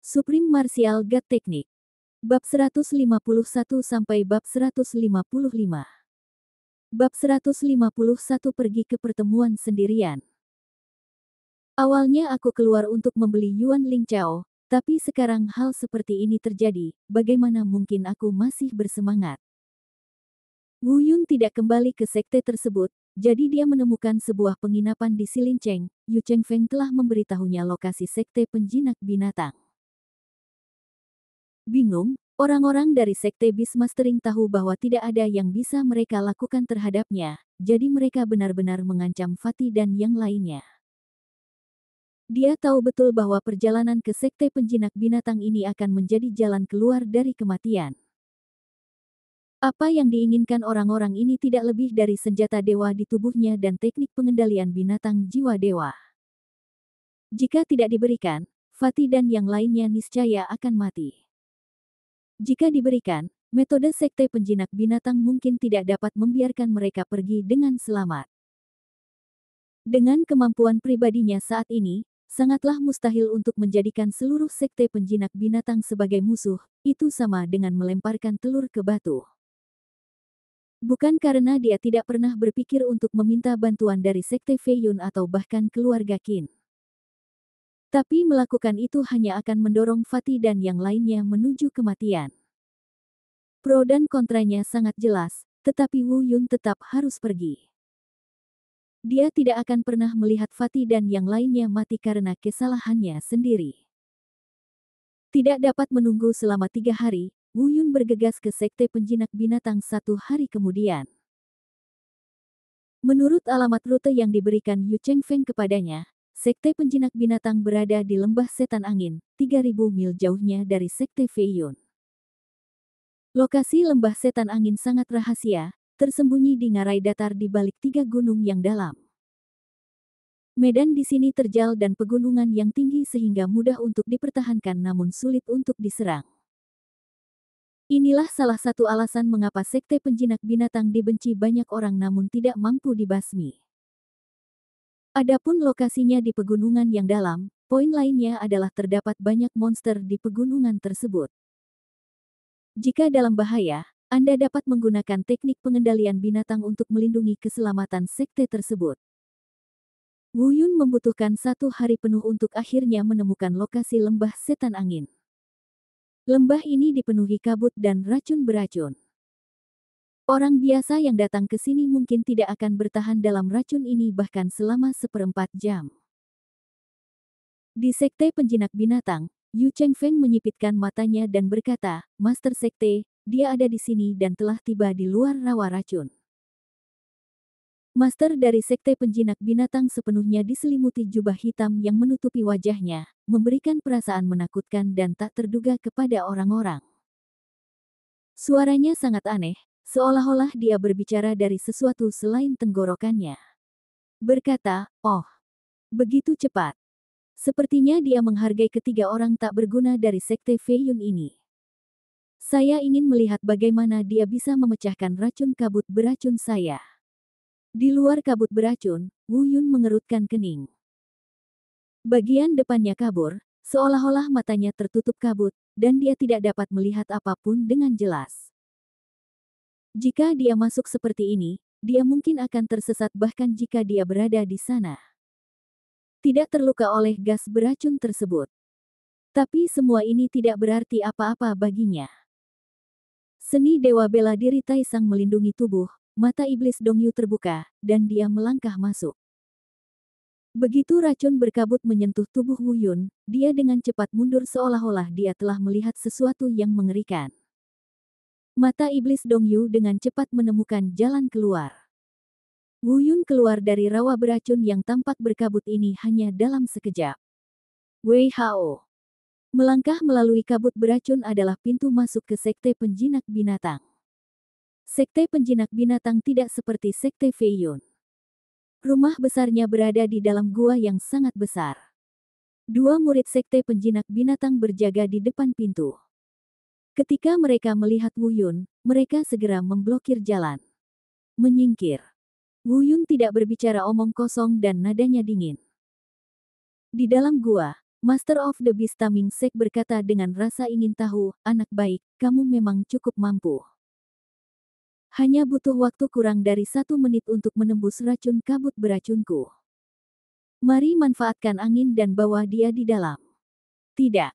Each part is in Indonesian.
Supreme Martial God Technique. Bab 151 sampai bab 155. Bab 151 pergi ke pertemuan sendirian. Awalnya aku keluar untuk membeli Yuan Ling Chao, tapi sekarang hal seperti ini terjadi, bagaimana mungkin aku masih bersemangat? Wu Yun tidak kembali ke sekte tersebut, jadi dia menemukan sebuah penginapan di Silinceng. Yu Chengfeng telah memberitahunya lokasi sekte penjinak binatang. Bingung, orang-orang dari sekte Beastmastering tahu bahwa tidak ada yang bisa mereka lakukan terhadapnya, jadi mereka benar-benar mengancam Fatih dan yang lainnya. Dia tahu betul bahwa perjalanan ke sekte penjinak binatang ini akan menjadi jalan keluar dari kematian. Apa yang diinginkan orang-orang ini tidak lebih dari senjata dewa di tubuhnya dan teknik pengendalian binatang jiwa dewa. Jika tidak diberikan, Fatih dan yang lainnya niscaya akan mati. Jika diberikan, metode sekte penjinak binatang mungkin tidak dapat membiarkan mereka pergi dengan selamat. Dengan kemampuan pribadinya saat ini, sangatlah mustahil untuk menjadikan seluruh sekte penjinak binatang sebagai musuh, itu sama dengan melemparkan telur ke batu. Bukan karena dia tidak pernah berpikir untuk meminta bantuan dari sekte Fei Yun atau bahkan keluarga Qin. Tapi melakukan itu hanya akan mendorong Fatih dan yang lainnya menuju kematian. Pro dan kontranya sangat jelas, tetapi Wu Yun tetap harus pergi. Dia tidak akan pernah melihat Fatih dan yang lainnya mati karena kesalahannya sendiri. Tidak dapat menunggu selama 3 hari, Wu Yun bergegas ke sekte penjinak binatang 1 hari kemudian. Menurut alamat rute yang diberikan Yu Chengfeng kepadanya, sekte penjinak binatang berada di Lembah Setan Angin, 3.000 mil jauhnya dari sekte Fei Yun. Lokasi Lembah Setan Angin sangat rahasia, tersembunyi di ngarai datar di balik 3 gunung yang dalam. Medan di sini terjal dan pegunungan yang tinggi sehingga mudah untuk dipertahankan namun sulit untuk diserang. Inilah salah satu alasan mengapa sekte penjinak binatang dibenci banyak orang namun tidak mampu dibasmi. Adapun lokasinya di pegunungan yang dalam, poin lainnya adalah terdapat banyak monster di pegunungan tersebut. Jika dalam bahaya, Anda dapat menggunakan teknik pengendalian binatang untuk melindungi keselamatan sekte tersebut. Wu Yun membutuhkan 1 hari penuh untuk akhirnya menemukan lokasi Lembah Setan Angin. Lembah ini dipenuhi kabut dan racun beracun. Orang biasa yang datang ke sini mungkin tidak akan bertahan dalam racun ini bahkan selama 1/4 jam. Di sekte penjinak binatang, Yu Chengfeng menyipitkan matanya dan berkata, "Master Sekte, dia ada di sini dan telah tiba di luar rawa racun." Master dari sekte penjinak binatang sepenuhnya diselimuti jubah hitam yang menutupi wajahnya, memberikan perasaan menakutkan dan tak terduga kepada orang-orang. Suaranya sangat aneh, seolah-olah dia berbicara dari sesuatu selain tenggorokannya. Berkata, "Oh, begitu cepat." Sepertinya dia menghargai ketiga orang tak berguna dari sekte Fei Yun ini. Saya ingin melihat bagaimana dia bisa memecahkan racun kabut beracun saya. Di luar kabut beracun, Wu Yun mengerutkan kening. Bagian depannya kabur, seolah-olah matanya tertutup kabut, dan dia tidak dapat melihat apapun dengan jelas. Jika dia masuk seperti ini, dia mungkin akan tersesat bahkan jika dia berada di sana. Tidak terluka oleh gas beracun tersebut. Tapi semua ini tidak berarti apa-apa baginya. Seni Dewa Bela Diri Taisang melindungi tubuh, mata iblis Dongyu terbuka, dan dia melangkah masuk. Begitu racun berkabut menyentuh tubuh Wu Yun, dia dengan cepat mundur seolah-olah dia telah melihat sesuatu yang mengerikan. Mata iblis Dongyu dengan cepat menemukan jalan keluar. Wu Yun keluar dari rawa beracun yang tampak berkabut ini hanya dalam sekejap. Wei Hao. Melangkah melalui kabut beracun adalah pintu masuk ke sekte penjinak binatang. Sekte penjinak binatang tidak seperti sekte Fei Yun. Rumah besarnya berada di dalam gua yang sangat besar. 2 murid sekte penjinak binatang berjaga di depan pintu. Ketika mereka melihat Wu Yun, mereka segera memblokir jalan. Menyingkir. Wu Yun tidak berbicara omong kosong dan nadanya dingin. Di dalam gua, Master of the Beast Taming Sek berkata dengan rasa ingin tahu, anak baik, kamu memang cukup mampu. Hanya butuh waktu kurang dari 1 menit untuk menembus racun kabut beracunku. Mari manfaatkan angin dan bawa dia di dalam. Tidak.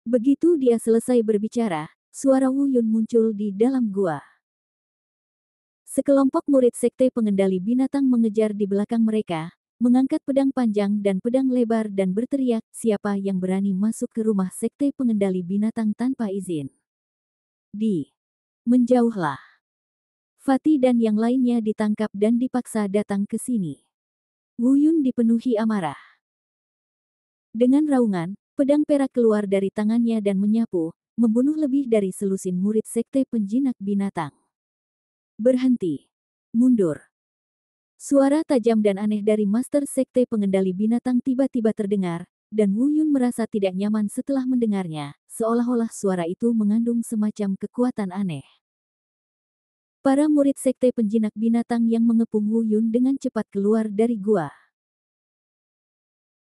Begitu dia selesai berbicara, suara Wu Yun muncul di dalam gua. Sekelompok murid sekte pengendali binatang mengejar di belakang mereka, mengangkat pedang panjang dan pedang lebar dan berteriak, siapa yang berani masuk ke rumah sekte pengendali binatang tanpa izin? Menjauhlah. Fatih dan yang lainnya ditangkap dan dipaksa datang ke sini. Wu Yun dipenuhi amarah. Dengan raungan, pedang perak keluar dari tangannya dan menyapu, membunuh lebih dari selusin murid sekte penjinak binatang. Berhenti. Mundur. Suara tajam dan aneh dari master sekte pengendali binatang tiba-tiba terdengar, dan Wu Yun merasa tidak nyaman setelah mendengarnya, seolah-olah suara itu mengandung semacam kekuatan aneh. Para murid sekte penjinak binatang yang mengepung Wu Yun dengan cepat keluar dari gua.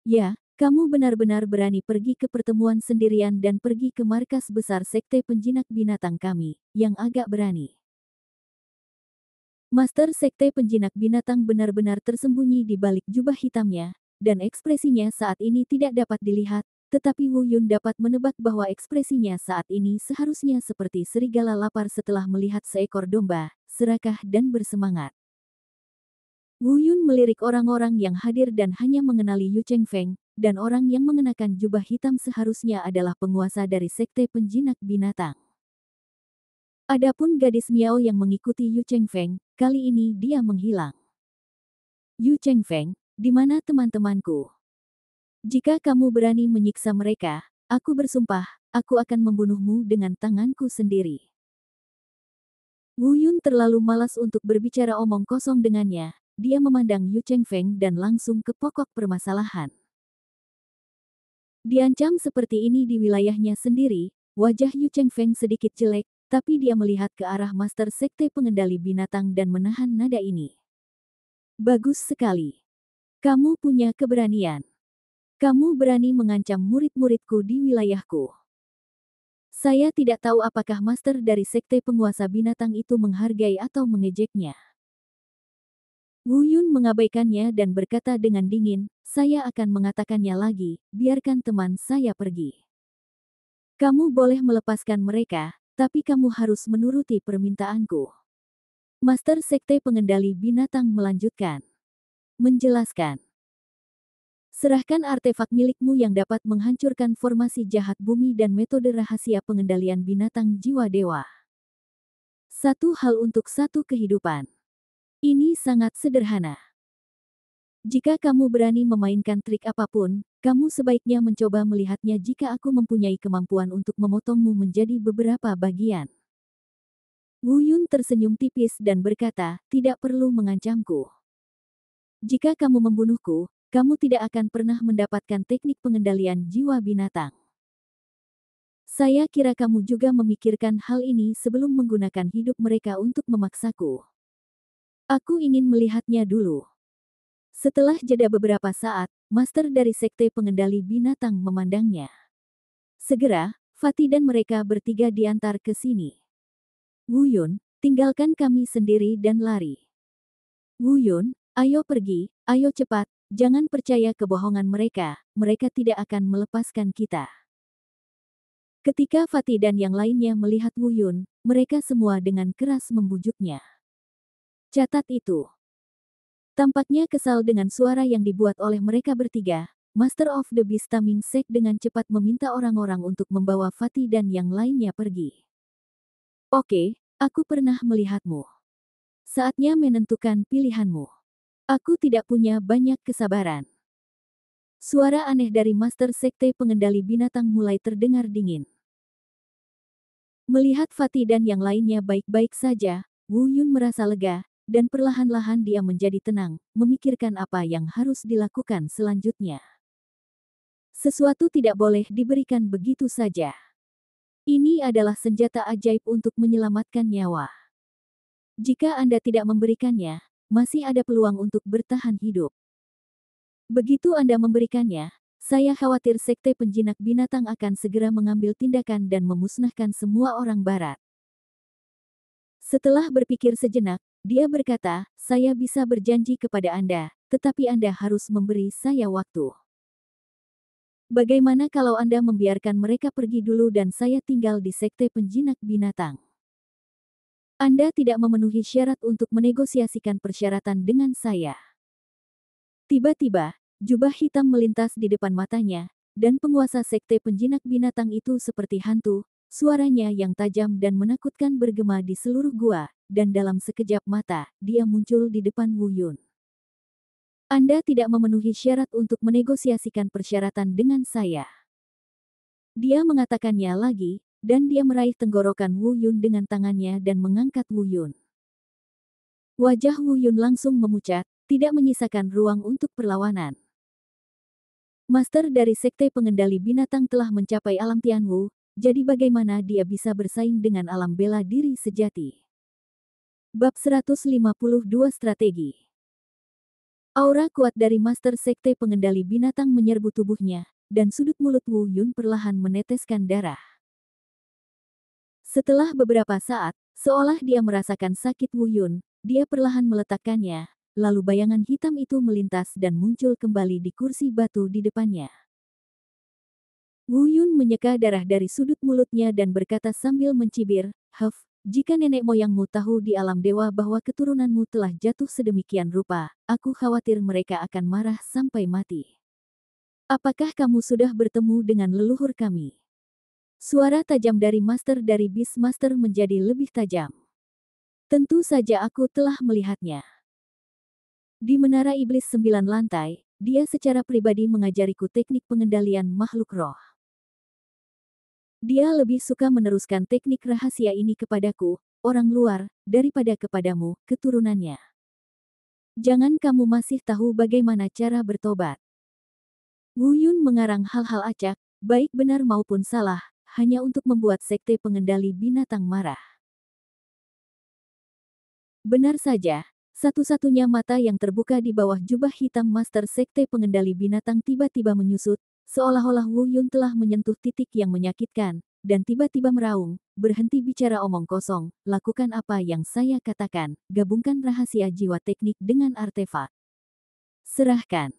Ya, kamu benar-benar berani pergi ke pertemuan sendirian dan pergi ke markas besar sekte penjinak binatang kami, yang agak berani. Master sekte penjinak binatang benar-benar tersembunyi di balik jubah hitamnya, dan ekspresinya saat ini tidak dapat dilihat, tetapi Wu Yun dapat menebak bahwa ekspresinya saat ini seharusnya seperti serigala lapar setelah melihat seekor domba, serakah dan bersemangat. Wu Yun melirik orang-orang yang hadir dan hanya mengenali Yu Chengfeng, dan orang yang mengenakan jubah hitam seharusnya adalah penguasa dari sekte penjinak binatang. Adapun gadis Miao yang mengikuti Yu Chengfeng, kali ini dia menghilang. Yu Chengfeng, di mana teman-temanku? Jika kamu berani menyiksa mereka, aku bersumpah, aku akan membunuhmu dengan tanganku sendiri. Wu Yun terlalu malas untuk berbicara omong kosong dengannya, dia memandang Yu Chengfeng dan langsung ke pokok permasalahan. Diancam seperti ini di wilayahnya sendiri, wajah Yu Chengfeng sedikit jelek, tapi dia melihat ke arah master sekte pengendali binatang dan menahan nada ini. Bagus sekali. Kamu punya keberanian. Kamu berani mengancam murid-muridku di wilayahku. Saya tidak tahu apakah master dari sekte penguasa binatang itu menghargai atau mengejeknya. Wu Yun mengabaikannya dan berkata dengan dingin, saya akan mengatakannya lagi, biarkan teman saya pergi. Kamu boleh melepaskan mereka, tapi kamu harus menuruti permintaanku. Master sekte pengendali binatang melanjutkan. Menjelaskan. Serahkan artefak milikmu yang dapat menghancurkan formasi jahat bumi dan metode rahasia pengendalian binatang jiwa dewa. Satu hal untuk satu kehidupan. Ini sangat sederhana. Jika kamu berani memainkan trik apapun, kamu sebaiknya mencoba melihatnya jika aku mempunyai kemampuan untuk memotongmu menjadi beberapa bagian. Wu Yun tersenyum tipis dan berkata, tidak perlu mengancamku. Jika kamu membunuhku, kamu tidak akan pernah mendapatkan teknik pengendalian jiwa binatang. Saya kira kamu juga memikirkan hal ini sebelum menggunakan hidup mereka untuk memaksaku. Aku ingin melihatnya dulu. Setelah jeda beberapa saat, master dari sekte pengendali binatang memandangnya. Segera, Fatih dan mereka bertiga diantar ke sini. Wu Yun, tinggalkan kami sendiri dan lari. Wu Yun, ayo pergi, ayo cepat, jangan percaya kebohongan mereka tidak akan melepaskan kita. Ketika Fatih dan yang lainnya melihat Wu Yun, mereka semua dengan keras membujuknya. Catat itu. Tampaknya kesal dengan suara yang dibuat oleh mereka bertiga, Master of the Beast Taming Sek dengan cepat meminta orang-orang untuk membawa Fatih dan yang lainnya pergi. Oke, aku pernah melihatmu. Saatnya menentukan pilihanmu. Aku tidak punya banyak kesabaran. Suara aneh dari Master Sekte pengendali binatang mulai terdengar dingin. Melihat Fatih dan yang lainnya baik-baik saja, Wu Yun merasa lega, dan perlahan-lahan dia menjadi tenang, memikirkan apa yang harus dilakukan selanjutnya. Sesuatu tidak boleh diberikan begitu saja. Ini adalah senjata ajaib untuk menyelamatkan nyawa. Jika Anda tidak memberikannya, masih ada peluang untuk bertahan hidup. Begitu Anda memberikannya, Saya khawatir sekte penjinak binatang akan segera mengambil tindakan dan memusnahkan semua orang barat. Setelah berpikir sejenak, dia berkata, saya bisa berjanji kepada Anda, tetapi Anda harus memberi saya waktu. Bagaimana kalau Anda membiarkan mereka pergi dulu dan saya tinggal di sekte penjinak binatang? Anda tidak memenuhi syarat untuk menegosiasikan persyaratan dengan saya. Tiba-tiba, jubah hitam melintas di depan matanya, dan penguasa sekte penjinak binatang itu seperti hantu, suaranya yang tajam dan menakutkan bergema di seluruh gua, dan dalam sekejap mata, dia muncul di depan Wu Yun. Anda tidak memenuhi syarat untuk menegosiasikan persyaratan dengan saya. Dia mengatakannya lagi, dan dia meraih tenggorokan Wu Yun dengan tangannya dan mengangkat Wu Yun. Wajah Wu Yun langsung memucat, tidak menyisakan ruang untuk perlawanan. Master dari sekte pengendali binatang telah mencapai alam Tianwu, jadi bagaimana dia bisa bersaing dengan alam bela diri sejati? Bab 152 Strategi. Aura kuat dari Master sekte pengendali binatang menyerbu tubuhnya, dan sudut mulut Wu Yun perlahan meneteskan darah. Setelah beberapa saat, seolah dia merasakan sakit Wu Yun, dia perlahan meletakkannya, lalu bayangan hitam itu melintas dan muncul kembali di kursi batu di depannya. Wu Yun menyeka darah dari sudut mulutnya dan berkata sambil mencibir, "Huff, jika nenek moyangmu tahu di alam dewa bahwa keturunanmu telah jatuh sedemikian rupa, aku khawatir mereka akan marah sampai mati. Apakah kamu sudah bertemu dengan leluhur kami?" Suara tajam dari Master dari Beastmaster menjadi lebih tajam. Tentu saja aku telah melihatnya. Di Menara Iblis 9 lantai, dia secara pribadi mengajariku teknik pengendalian makhluk roh. Dia lebih suka meneruskan teknik rahasia ini kepadaku, orang luar, daripada kepadamu, keturunannya. Jangan kamu masih tahu bagaimana cara bertobat. Wu Yun mengarang hal-hal acak, baik benar maupun salah, hanya untuk membuat sekte pengendali binatang marah. Benar saja, satu-satunya mata yang terbuka di bawah jubah hitam Master sekte pengendali binatang tiba-tiba menyusut, seolah-olah Wu Yun telah menyentuh titik yang menyakitkan, dan tiba-tiba meraung, berhenti bicara omong kosong, lakukan apa yang saya katakan, gabungkan rahasia jiwa teknik dengan artefak. Serahkan.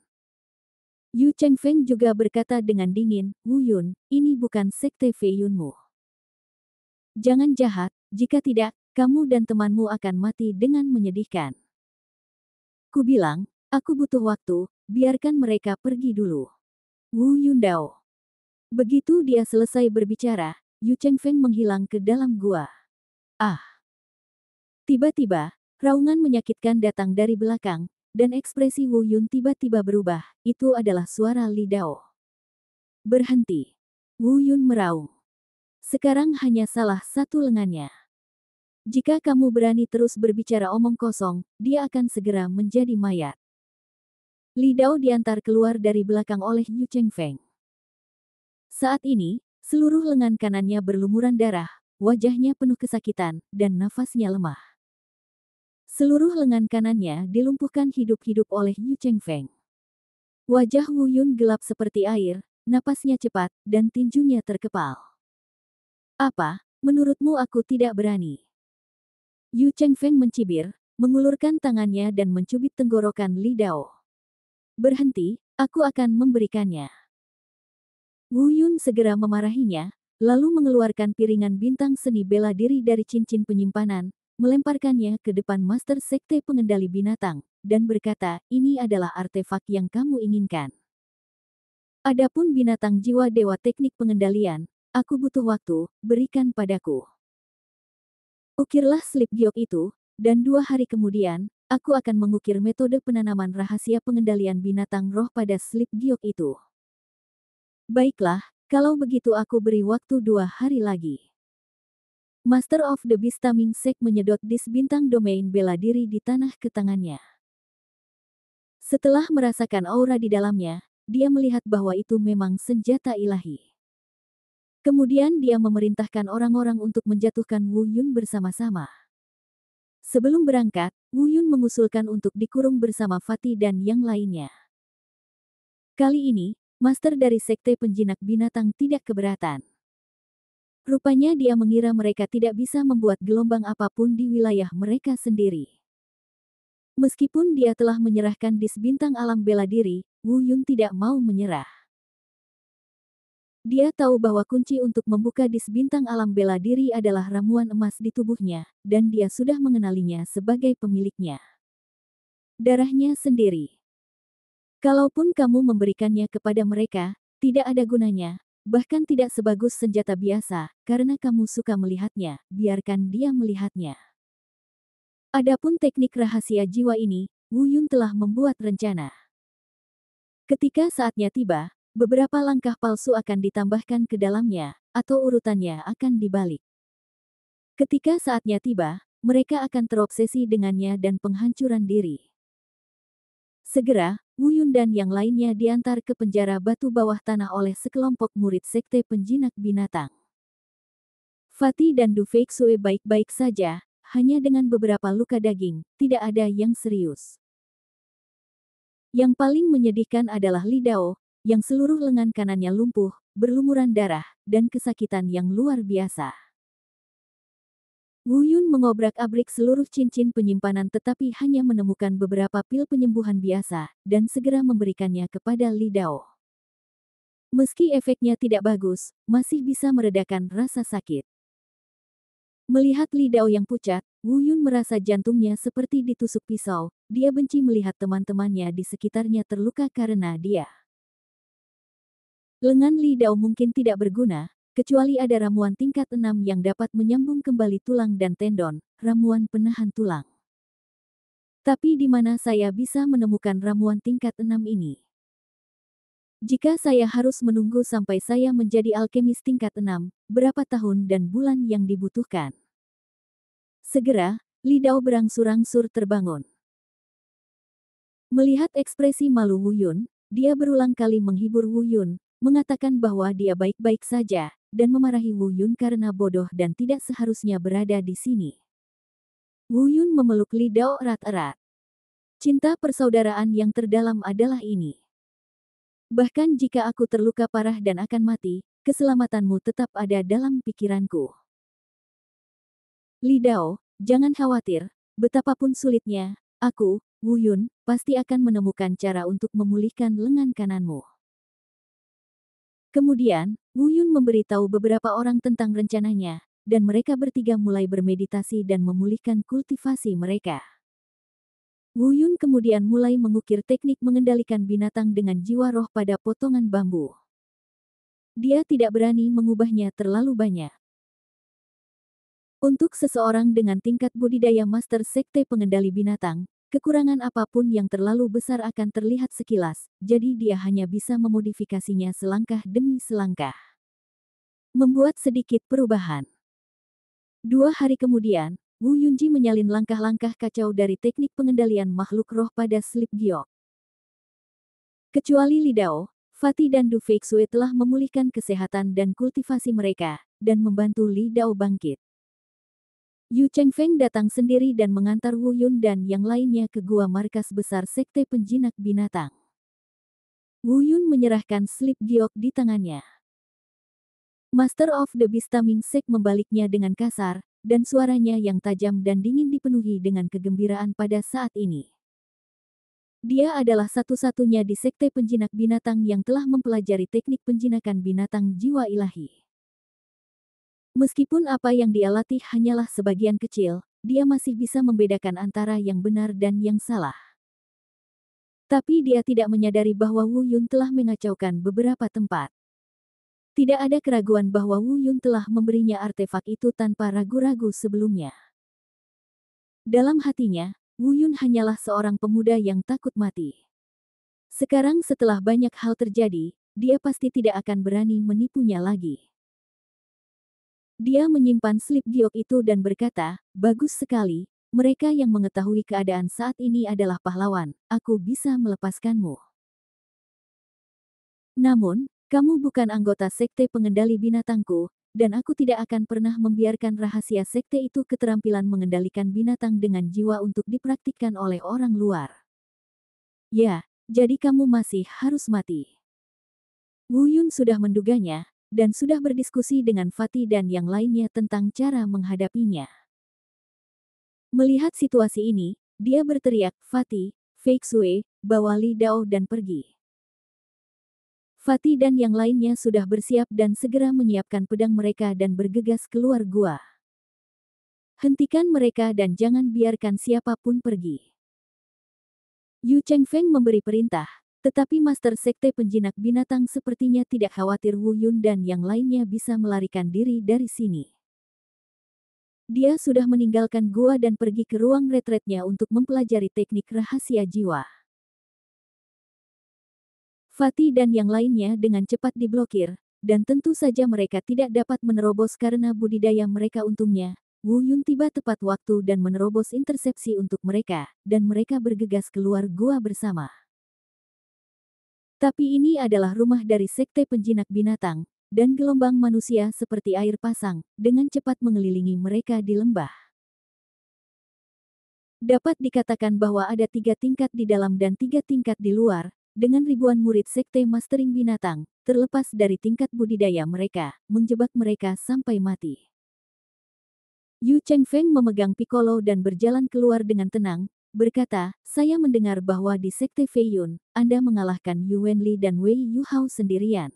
Yu Chengfeng juga berkata dengan dingin, Wu Yun, ini bukan sekte Fei Yunmu. Jangan jahat, jika tidak, kamu dan temanmu akan mati dengan menyedihkan. Kubilang, aku butuh waktu, biarkan mereka pergi dulu. Wu Yundao. Begitu dia selesai berbicara, Yu Chengfeng menghilang ke dalam gua. Ah! Tiba-tiba, raungan menyakitkan datang dari belakang, dan ekspresi Wu Yun tiba-tiba berubah, itu adalah suara Li Dao. Berhenti. Wu Yun meraung. Sekarang hanya salah satu lengannya. Jika kamu berani terus berbicara omong kosong, dia akan segera menjadi mayat. Li Dao diantar keluar dari belakang oleh Yu Chengfeng. Saat ini, seluruh lengan kanannya berlumuran darah, wajahnya penuh kesakitan, dan nafasnya lemah. Seluruh lengan kanannya dilumpuhkan hidup-hidup oleh Yu Chengfeng. Wajah Wu Yun gelap seperti air, napasnya cepat, dan tinjunya terkepal. Apa, menurutmu aku tidak berani? Yu Chengfeng mencibir, mengulurkan tangannya dan mencubit tenggorokan Li Dao. Berhenti, aku akan memberikannya. Wu Yun segera memarahinya, lalu mengeluarkan piringan bintang seni bela diri dari cincin penyimpanan, melemparkannya ke depan Master Sekte Pengendali Binatang, dan berkata, ini adalah artefak yang kamu inginkan. Adapun binatang jiwa dewa teknik pengendalian, aku butuh waktu, berikan padaku. Ukirlah slip giok itu, dan 2 hari kemudian, aku akan mengukir metode penanaman rahasia pengendalian binatang roh pada slip giok itu. Baiklah, kalau begitu aku beri waktu 2 hari lagi. Master of the Beast Taming Sek menyedot dis bintang domain bela diri di tanah ke tangannya. Setelah merasakan aura di dalamnya, dia melihat bahwa itu memang senjata ilahi. Kemudian dia memerintahkan orang-orang untuk menjatuhkan Wu Yun bersama-sama. Sebelum berangkat, Wu Yun mengusulkan untuk dikurung bersama Fatih dan yang lainnya. Kali ini, Master dari Sekte Penjinak Binatang tidak keberatan. Rupanya dia mengira mereka tidak bisa membuat gelombang apapun di wilayah mereka sendiri. Meskipun dia telah menyerahkan dis bintang alam bela diri, Wu Yun tidak mau menyerah. Dia tahu bahwa kunci untuk membuka dis bintang alam bela diri adalah ramuan emas di tubuhnya, dan dia sudah mengenalinya sebagai pemiliknya. Darahnya sendiri. Kalaupun kamu memberikannya kepada mereka, tidak ada gunanya, bahkan tidak sebagus senjata biasa, karena kamu suka melihatnya, biarkan dia melihatnya. Adapun teknik rahasia jiwa ini, Wu Yun telah membuat rencana. Ketika saatnya tiba, beberapa langkah palsu akan ditambahkan ke dalamnya, atau urutannya akan dibalik. Ketika saatnya tiba, mereka akan terobsesi dengannya dan penghancuran diri. Segera, Wu Yun dan yang lainnya diantar ke penjara batu bawah tanah oleh sekelompok murid Sekte Penjinak Binatang. Fatih dan Du Feixue baik-baik saja, hanya dengan beberapa luka daging, tidak ada yang serius. Yang paling menyedihkan adalah Li Dao, yang seluruh lengan kanannya lumpuh, berlumuran darah, dan kesakitan yang luar biasa. Wu Yun mengobrak-abrik seluruh cincin penyimpanan tetapi hanya menemukan beberapa pil penyembuhan biasa, dan segera memberikannya kepada Li Dao. Meski efeknya tidak bagus, masih bisa meredakan rasa sakit. Melihat Li Dao yang pucat, Wu Yun merasa jantungnya seperti ditusuk pisau, dia benci melihat teman-temannya di sekitarnya terluka karena dia. Lengan Li Dao mungkin tidak berguna, kecuali ada ramuan tingkat 6 yang dapat menyambung kembali tulang dan tendon, ramuan penahan tulang. Tapi di mana saya bisa menemukan ramuan tingkat 6 ini? Jika saya harus menunggu sampai saya menjadi alkemis tingkat 6, berapa tahun dan bulan yang dibutuhkan? Segera, Li Dao berangsur-angsur terbangun. Melihat ekspresi malu Wu Yun, dia berulang kali menghibur Wu Yun, mengatakan bahwa dia baik-baik saja, dan memarahi Wu Yun karena bodoh dan tidak seharusnya berada di sini. Wu Yun memeluk Li Dao erat-erat. Cinta persaudaraan yang terdalam adalah ini. Bahkan jika aku terluka parah dan akan mati, keselamatanmu tetap ada dalam pikiranku. Li Dao, jangan khawatir, betapapun sulitnya, aku, Wu Yun, pasti akan menemukan cara untuk memulihkan lengan kananmu. Kemudian, Wu Yun memberitahu beberapa orang tentang rencananya, dan mereka bertiga mulai bermeditasi dan memulihkan kultivasi mereka. Wu Yun kemudian mulai mengukir teknik mengendalikan binatang dengan jiwa roh pada potongan bambu. Dia tidak berani mengubahnya terlalu banyak. Untuk seseorang dengan tingkat budidaya Master Sekte Pengendali Binatang, kekurangan apapun yang terlalu besar akan terlihat sekilas, jadi dia hanya bisa memodifikasinya selangkah demi selangkah. Membuat sedikit perubahan. 2 hari kemudian, Wu Yunji menyalin langkah-langkah kacau dari teknik pengendalian makhluk roh pada Slip Giok. Kecuali Li Dao, Fatih dan Du Feixue telah memulihkan kesehatan dan kultivasi mereka, dan membantu Li Dao bangkit. Yu Chengfeng datang sendiri dan mengantar Wu Yun dan yang lainnya ke gua markas besar Sekte Penjinak Binatang. Wu Yun menyerahkan Slip Giok di tangannya. Master of the Beastaming Sek membaliknya dengan kasar, dan suaranya yang tajam dan dingin dipenuhi dengan kegembiraan pada saat ini. Dia adalah satu-satunya di Sekte Penjinak Binatang yang telah mempelajari teknik penjinakan binatang jiwa ilahi. Meskipun apa yang dia latih hanyalah sebagian kecil, dia masih bisa membedakan antara yang benar dan yang salah. Tapi dia tidak menyadari bahwa Wu Yun telah mengacaukan beberapa tempat. Tidak ada keraguan bahwa Wu Yun telah memberinya artefak itu tanpa ragu-ragu sebelumnya. Dalam hatinya, Wu Yun hanyalah seorang pemuda yang takut mati. Sekarang setelah banyak hal terjadi, dia pasti tidak akan berani menipunya lagi. Dia menyimpan slip giok itu dan berkata, bagus sekali, mereka yang mengetahui keadaan saat ini adalah pahlawan, aku bisa melepaskanmu. Namun, kamu bukan anggota Sekte Pengendali Binatangku, dan aku tidak akan pernah membiarkan rahasia sekte itu keterampilan mengendalikan binatang dengan jiwa untuk dipraktikkan oleh orang luar. Ya, jadi kamu masih harus mati. Wu Yun sudah menduganya, dan sudah berdiskusi dengan Fatih dan yang lainnya tentang cara menghadapinya. Melihat situasi ini, dia berteriak, Fatih, Fei Xue, bawa Li Dao dan pergi. Fatih dan yang lainnya sudah bersiap dan segera menyiapkan pedang mereka dan bergegas keluar gua. Hentikan mereka dan jangan biarkan siapapun pergi. Yu Chengfeng memberi perintah, tetapi Master Sekte Penjinak Binatang sepertinya tidak khawatir Wu Yun dan yang lainnya bisa melarikan diri dari sini. Dia sudah meninggalkan gua dan pergi ke ruang retretnya untuk mempelajari teknik rahasia jiwa. Fatih dan yang lainnya dengan cepat diblokir, dan tentu saja mereka tidak dapat menerobos karena budidaya mereka untungnya. Wu Yun tiba tepat waktu dan menerobos intersepsi untuk mereka, dan mereka bergegas keluar gua bersama. Tapi ini adalah rumah dari Sekte Penjinak Binatang, dan gelombang manusia seperti air pasang, dengan cepat mengelilingi mereka di lembah. Dapat dikatakan bahwa ada 3 tingkat di dalam dan 3 tingkat di luar, dengan ribuan murid Sekte Mastering Binatang, terlepas dari tingkat budidaya mereka, menjebak mereka sampai mati. Yu Chengfeng memegang Piccolo dan berjalan keluar dengan tenang, berkata, saya mendengar bahwa di Sekte Fei Yun, Anda mengalahkan Yu Wenli dan Wei Yu Hao sendirian.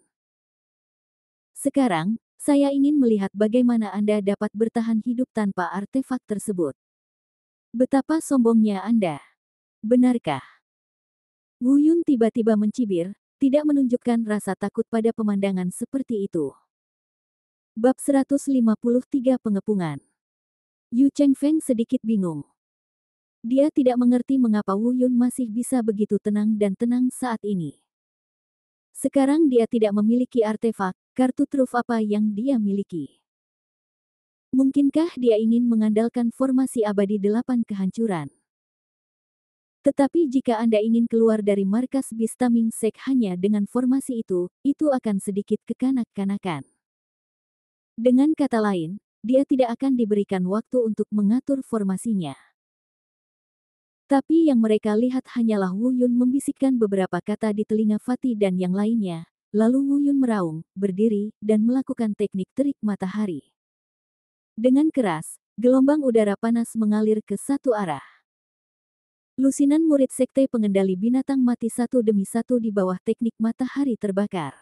Sekarang, saya ingin melihat bagaimana Anda dapat bertahan hidup tanpa artefak tersebut. Betapa sombongnya Anda. Benarkah? Wu Yun tiba-tiba mencibir, tidak menunjukkan rasa takut pada pemandangan seperti itu. Bab 153 Pengepungan. Yu Chengfeng sedikit bingung. Dia tidak mengerti mengapa Wu Yun masih bisa begitu tenang dan tenang saat ini. Sekarang dia tidak memiliki artefak, kartu truf apa yang dia miliki. Mungkinkah dia ingin mengandalkan formasi abadi 8 kehancuran? Tetapi jika Anda ingin keluar dari markas Bistaming Sek hanya dengan formasi itu akan sedikit kekanak-kanakan. Dengan kata lain, dia tidak akan diberikan waktu untuk mengatur formasinya. Tapi yang mereka lihat hanyalah Wu Yun membisikkan beberapa kata di telinga Fatih dan yang lainnya, lalu Wu Yun meraung, berdiri, dan melakukan teknik terik matahari. Dengan keras, gelombang udara panas mengalir ke satu arah. Lusinan murid Sekte Pengendali Binatang mati satu demi satu di bawah teknik matahari terbakar.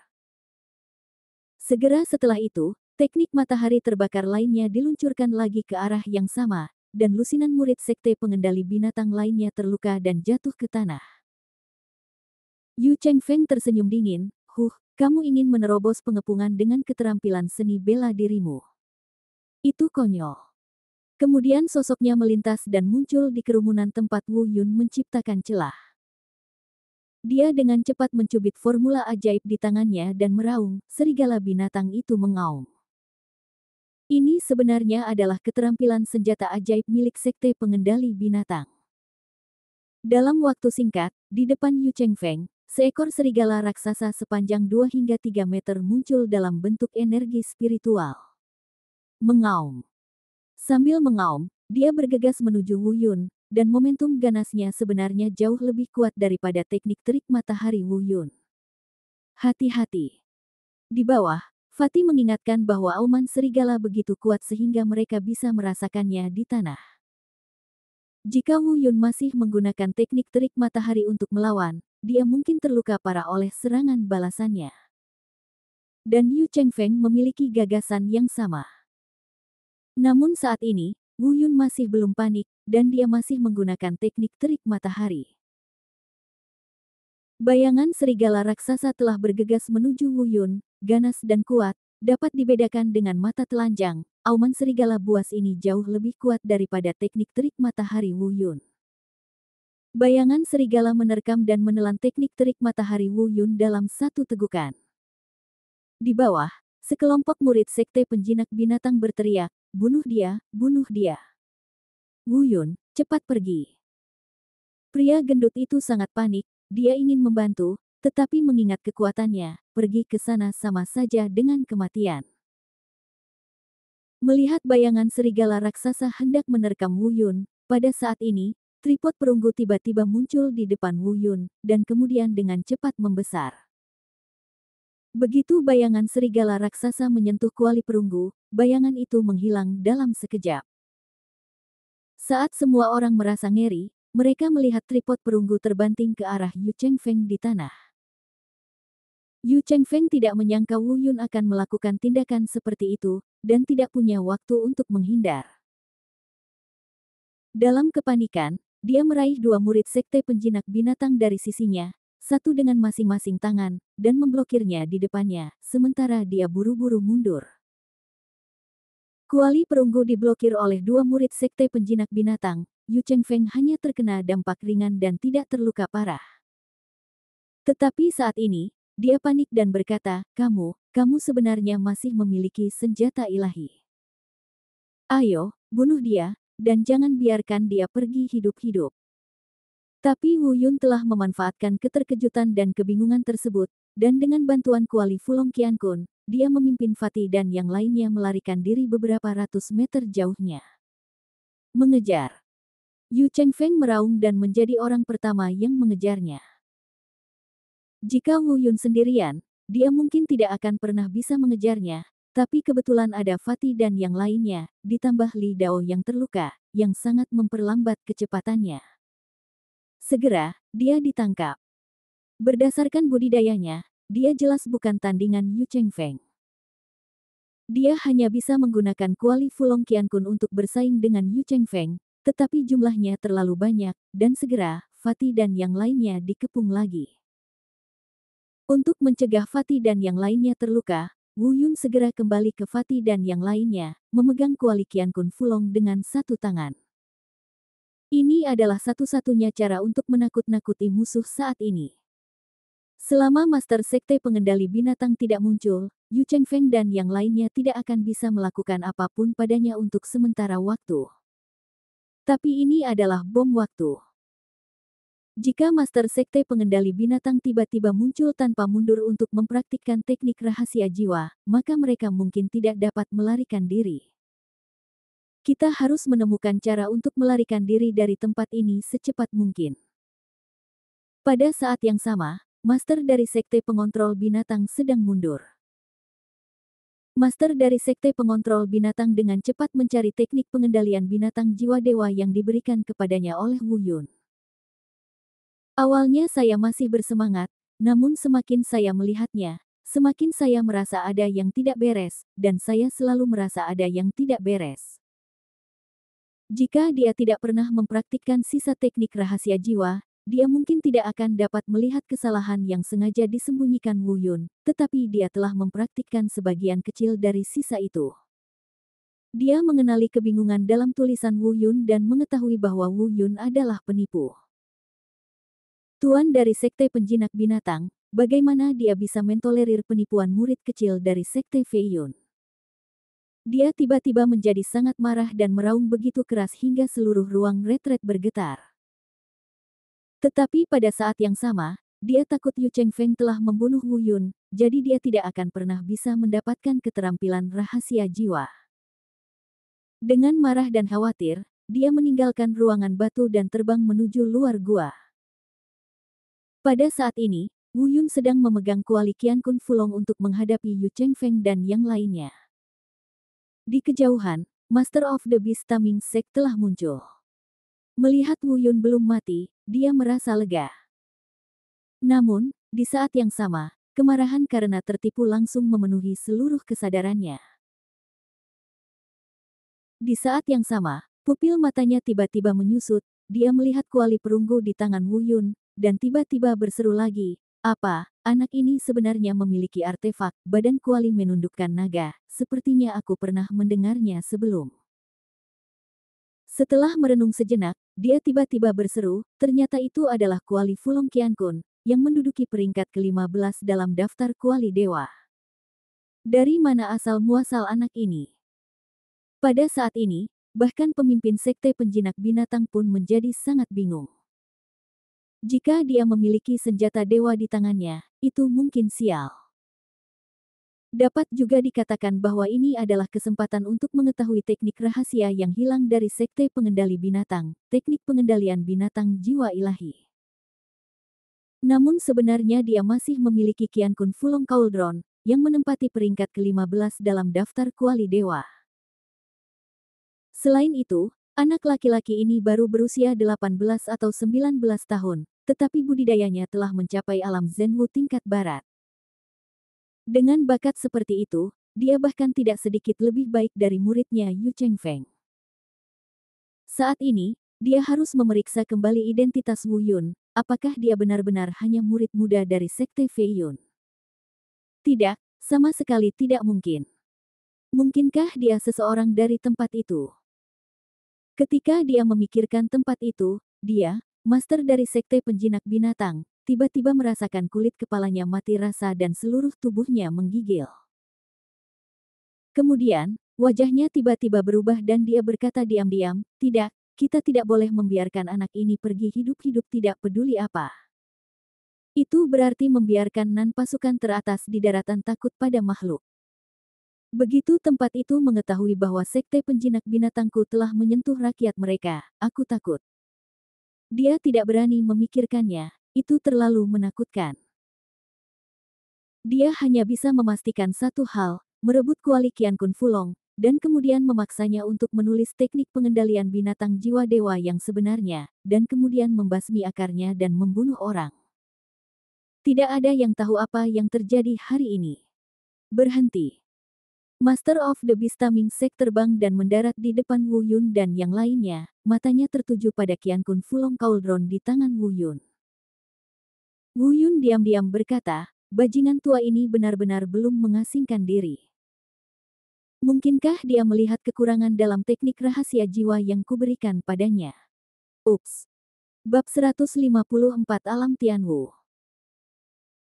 Segera setelah itu, teknik matahari terbakar lainnya diluncurkan lagi ke arah yang sama, dan lusinan murid Sekte Pengendali Binatang lainnya terluka dan jatuh ke tanah. Yu Chengfeng tersenyum dingin, kamu ingin menerobos pengepungan dengan keterampilan seni bela dirimu. Itu konyol. Kemudian sosoknya melintas dan muncul di kerumunan tempat Wu Yun menciptakan celah. Dia dengan cepat mencubit formula ajaib di tangannya dan meraung, serigala binatang itu mengaum. Ini sebenarnya adalah keterampilan senjata ajaib milik Sekte Pengendali Binatang. Dalam waktu singkat, di depan Yu Chengfeng, seekor serigala raksasa sepanjang 2 hingga 3 meter muncul dalam bentuk energi spiritual. Mengaum. Sambil mengaum, dia bergegas menuju Wu Yun, dan momentum ganasnya sebenarnya jauh lebih kuat daripada teknik terik matahari Wu Yun. Hati-hati. Di bawah, Fatih mengingatkan bahwa auman serigala begitu kuat sehingga mereka bisa merasakannya di tanah. Jika Wu Yun masih menggunakan teknik terik matahari untuk melawan, dia mungkin terluka parah oleh serangan balasannya. Dan Yu Chengfeng memiliki gagasan yang sama. Namun saat ini, Wu Yun masih belum panik, dan dia masih menggunakan teknik terik matahari. Bayangan serigala raksasa telah bergegas menuju Wu Yun, ganas dan kuat, dapat dibedakan dengan mata telanjang, auman serigala buas ini jauh lebih kuat daripada teknik terik matahari Wu Yun. Bayangan serigala menerkam dan menelan teknik terik matahari Wu Yun dalam satu tegukan. Di bawah, sekelompok murid Sekte Penjinak Binatang berteriak, bunuh dia, bunuh dia. Wu Yun, cepat pergi. Pria gendut itu sangat panik, dia ingin membantu, tetapi mengingat kekuatannya, pergi ke sana sama saja dengan kematian. Melihat bayangan serigala raksasa hendak menerkam Wu Yun, pada saat ini, tripod perunggu tiba-tiba muncul di depan Wu Yun, dan kemudian dengan cepat membesar. Begitu bayangan serigala raksasa menyentuh kuali perunggu, bayangan itu menghilang dalam sekejap. Saat semua orang merasa ngeri, mereka melihat tripod perunggu terbanting ke arah Yu Chengfeng di tanah. Yu Chengfeng tidak menyangka Wu Yun akan melakukan tindakan seperti itu, dan tidak punya waktu untuk menghindar. Dalam kepanikan, dia meraih dua murid sekte penjinak binatang dari sisinya, satu dengan masing-masing tangan, dan memblokirnya di depannya, sementara dia buru-buru mundur. Kuali perunggu diblokir oleh dua murid sekte penjinak binatang, Yu Chengfeng hanya terkena dampak ringan dan tidak terluka parah. Tetapi saat ini, dia panik dan berkata, kamu sebenarnya masih memiliki senjata ilahi. Ayo, bunuh dia, dan jangan biarkan dia pergi hidup-hidup. Tapi Wu Yun telah memanfaatkan keterkejutan dan kebingungan tersebut, dan dengan bantuan kuali Fulong Qiankun, dia memimpin Fatih dan yang lainnya melarikan diri beberapa ratus meter jauhnya. Mengejar. Yu Chengfeng meraung dan menjadi orang pertama yang mengejarnya. Jika Wu Yun sendirian, dia mungkin tidak akan pernah bisa mengejarnya, tapi kebetulan ada Fatih dan yang lainnya, ditambah Li Dao yang terluka, yang sangat memperlambat kecepatannya. Segera, dia ditangkap. Berdasarkan budidayanya, dia jelas bukan tandingan Yu Chengfeng. Dia hanya bisa menggunakan kuali Fulong Qiankun untuk bersaing dengan Yu Chengfeng, tetapi jumlahnya terlalu banyak, dan segera, Fatih dan yang lainnya dikepung lagi. Untuk mencegah Fatih dan yang lainnya terluka, Wu Yun segera kembali ke Fatih dan yang lainnya, memegang kuali Qiankun Fulong dengan satu tangan. Ini adalah satu-satunya cara untuk menakut-nakuti musuh saat ini. Selama Master Sekte Pengendali Binatang tidak muncul, Yu Chengfeng dan yang lainnya tidak akan bisa melakukan apapun padanya untuk sementara waktu. Tapi ini adalah bom waktu. Jika Master Sekte Pengendali Binatang tiba-tiba muncul tanpa mundur untuk mempraktikkan teknik rahasia jiwa, maka mereka mungkin tidak dapat melarikan diri. Kita harus menemukan cara untuk melarikan diri dari tempat ini secepat mungkin. Pada saat yang sama, Master dari Sekte Pengontrol Binatang sedang mundur. Master dari Sekte Pengontrol Binatang dengan cepat mencari teknik pengendalian binatang jiwa dewa yang diberikan kepadanya oleh Wu Yun. Awalnya saya masih bersemangat, namun semakin saya melihatnya, semakin saya merasa ada yang tidak beres, dan saya selalu merasa ada yang tidak beres. Jika dia tidak pernah mempraktikkan sisa teknik rahasia jiwa, dia mungkin tidak akan dapat melihat kesalahan yang sengaja disembunyikan Wu Yun, tetapi dia telah mempraktikkan sebagian kecil dari sisa itu. Dia mengenali kebingungan dalam tulisan Wu Yun dan mengetahui bahwa Wu Yun adalah penipu. Tuan dari Sekte Penjinak Binatang, bagaimana dia bisa mentolerir penipuan murid kecil dari Sekte Fei Yun? Dia tiba-tiba menjadi sangat marah dan meraung begitu keras hingga seluruh ruang retret bergetar. Tetapi pada saat yang sama, dia takut Yu Chengfeng telah membunuh Wu Yun, jadi dia tidak akan pernah bisa mendapatkan keterampilan rahasia jiwa. Dengan marah dan khawatir, dia meninggalkan ruangan batu dan terbang menuju luar gua. Pada saat ini, Wu Yun sedang memegang kuali Qiankun Fulong untuk menghadapi Yu Chengfeng dan yang lainnya. Di kejauhan, Master of the Beast Taming Sek telah muncul. Melihat Wu Yun belum mati, dia merasa lega. Namun, di saat yang sama, kemarahan karena tertipu langsung memenuhi seluruh kesadarannya. Di saat yang sama, pupil matanya tiba-tiba menyusut, dia melihat kuali perunggu di tangan Wu Yun, dan tiba-tiba berseru lagi, apa, anak ini sebenarnya memiliki artefak, badan kuali menundukkan naga, sepertinya aku pernah mendengarnya sebelum. Setelah merenung sejenak, dia tiba-tiba berseru, ternyata itu adalah kuali Fulong Qiankun, yang menduduki peringkat ke-15 dalam daftar kuali dewa. Dari mana asal-muasal anak ini? Pada saat ini, bahkan pemimpin Sekte Penjinak Binatang pun menjadi sangat bingung. Jika dia memiliki senjata dewa di tangannya, itu mungkin sial. Dapat juga dikatakan bahwa ini adalah kesempatan untuk mengetahui teknik rahasia yang hilang dari Sekte Pengendali Binatang, teknik pengendalian binatang jiwa ilahi. Namun sebenarnya dia masih memiliki Qian Kun Fulong Cauldron, yang menempati peringkat ke-15 dalam daftar kuali dewa. Selain itu, anak laki-laki ini baru berusia 18 atau 19 tahun, tetapi budidayanya telah mencapai alam Zenwu tingkat barat. Dengan bakat seperti itu, dia bahkan tidak sedikit lebih baik dari muridnya Yu Chengfeng. Saat ini, dia harus memeriksa kembali identitas Wu Yun, apakah dia benar-benar hanya murid muda dari Sekte Fei Yun. Tidak, sama sekali tidak mungkin. Mungkinkah dia seseorang dari tempat itu? Ketika dia memikirkan tempat itu, dia, master dari Sekte Penjinak Binatang, tiba-tiba merasakan kulit kepalanya mati rasa dan seluruh tubuhnya menggigil. Kemudian, wajahnya tiba-tiba berubah dan dia berkata diam-diam, "Tidak, kita tidak boleh membiarkan anak ini pergi hidup-hidup tidak peduli apa." Itu berarti membiarkan Nan pasukan teratas di daratan takut pada makhluk. Begitu tempat itu mengetahui bahwa Sekte Penjinak Binatangku telah menyentuh rakyat mereka, aku takut. Dia tidak berani memikirkannya, itu terlalu menakutkan. Dia hanya bisa memastikan satu hal, merebut kuali Qian Kun Fulong, dan kemudian memaksanya untuk menulis teknik pengendalian binatang jiwa dewa yang sebenarnya, dan kemudian membasmi akarnya dan membunuh orang. Tidak ada yang tahu apa yang terjadi hari ini. Berhenti. Master of the Beast Mingsek terbang dan mendarat di depan Wu Yun dan yang lainnya, matanya tertuju pada Qian Kun Fulong Cauldron di tangan Wu Yun. Wu Yun diam-diam berkata, bajingan tua ini benar-benar belum mengasingkan diri. Mungkinkah dia melihat kekurangan dalam teknik rahasia jiwa yang kuberikan padanya? Ups. Bab 154 Alam Tianwu.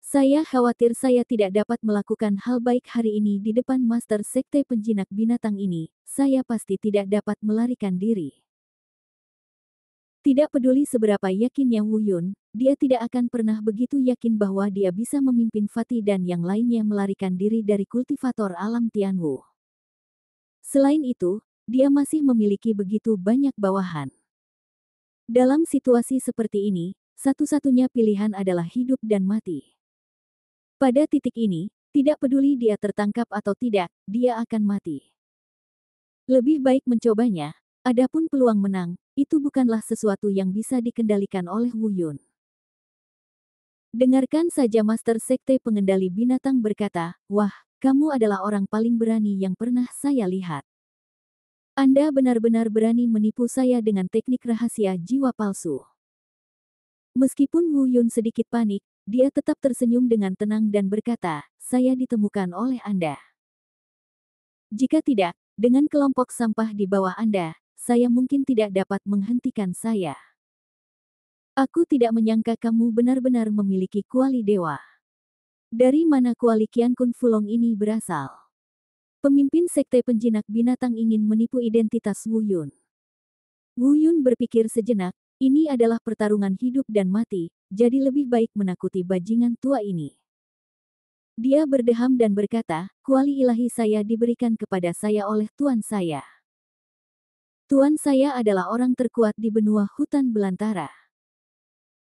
Saya khawatir saya tidak dapat melakukan hal baik hari ini di depan Master Sekte Penjinak Binatang ini, saya pasti tidak dapat melarikan diri. Tidak peduli seberapa yakinnya Wu Yun, dia tidak akan pernah begitu yakin bahwa dia bisa memimpin Fatih dan yang lainnya melarikan diri dari kultivator alam Tianwu. Selain itu, dia masih memiliki begitu banyak bawahan. Dalam situasi seperti ini, satu-satunya pilihan adalah hidup dan mati. Pada titik ini, tidak peduli dia tertangkap atau tidak, dia akan mati. Lebih baik mencobanya, adapun peluang menang, itu bukanlah sesuatu yang bisa dikendalikan oleh Wu Yun. Dengarkan saja Master Sekte Pengendali Binatang berkata, wah, kamu adalah orang paling berani yang pernah saya lihat. Anda benar-benar berani menipu saya dengan teknik rahasia jiwa palsu. Meskipun Wu Yun sedikit panik, dia tetap tersenyum dengan tenang dan berkata, saya ditemukan oleh Anda. Jika tidak, dengan kelompok sampah di bawah Anda, saya mungkin tidak dapat menghentikan saya. Aku tidak menyangka kamu benar-benar memiliki kuali dewa. Dari mana kuali Qian Kun Fulong ini berasal? Pemimpin Sekte Penjinak Binatang ingin menipu identitas Wu Yun. Wu Yun berpikir sejenak, ini adalah pertarungan hidup dan mati, jadi lebih baik menakuti bajingan tua ini. Dia berdeham dan berkata, kuali ilahi saya diberikan kepada saya oleh Tuan saya. Tuan saya adalah orang terkuat di benua hutan belantara.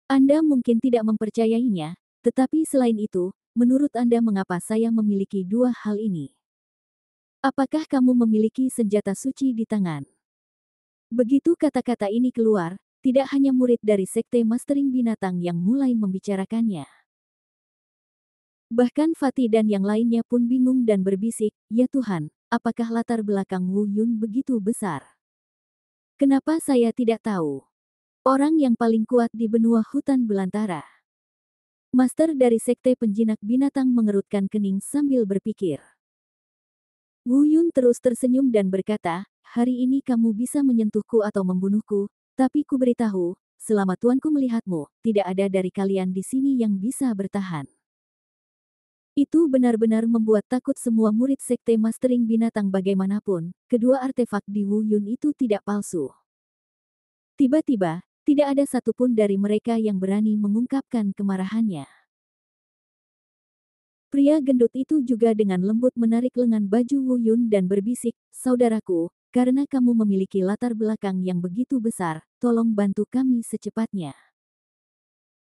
Anda mungkin tidak mempercayainya, tetapi selain itu, menurut Anda mengapa saya memiliki dua hal ini? Apakah kamu memiliki senjata suci di tangan? Begitu kata-kata ini keluar, tidak hanya murid dari Sekte Mastering Binatang yang mulai membicarakannya. Bahkan Fatih dan yang lainnya pun bingung dan berbisik, ya Tuhan, apakah latar belakang Wu Yun begitu besar? Kenapa saya tidak tahu? Orang yang paling kuat di benua hutan belantara. Master dari Sekte Penjinak Binatang mengerutkan kening sambil berpikir. Wu Yun terus tersenyum dan berkata, hari ini kamu bisa menyentuhku atau membunuhku, tapi ku beritahu, selama tuanku melihatmu, tidak ada dari kalian di sini yang bisa bertahan. Itu benar-benar membuat takut semua murid Sekte Mastering Binatang bagaimanapun, kedua artefak di Wu Yun itu tidak palsu. Tiba-tiba, tidak ada satupun dari mereka yang berani mengungkapkan kemarahannya. Pria gendut itu juga dengan lembut menarik lengan baju Wu Yun dan berbisik, saudaraku, karena kamu memiliki latar belakang yang begitu besar, tolong bantu kami secepatnya.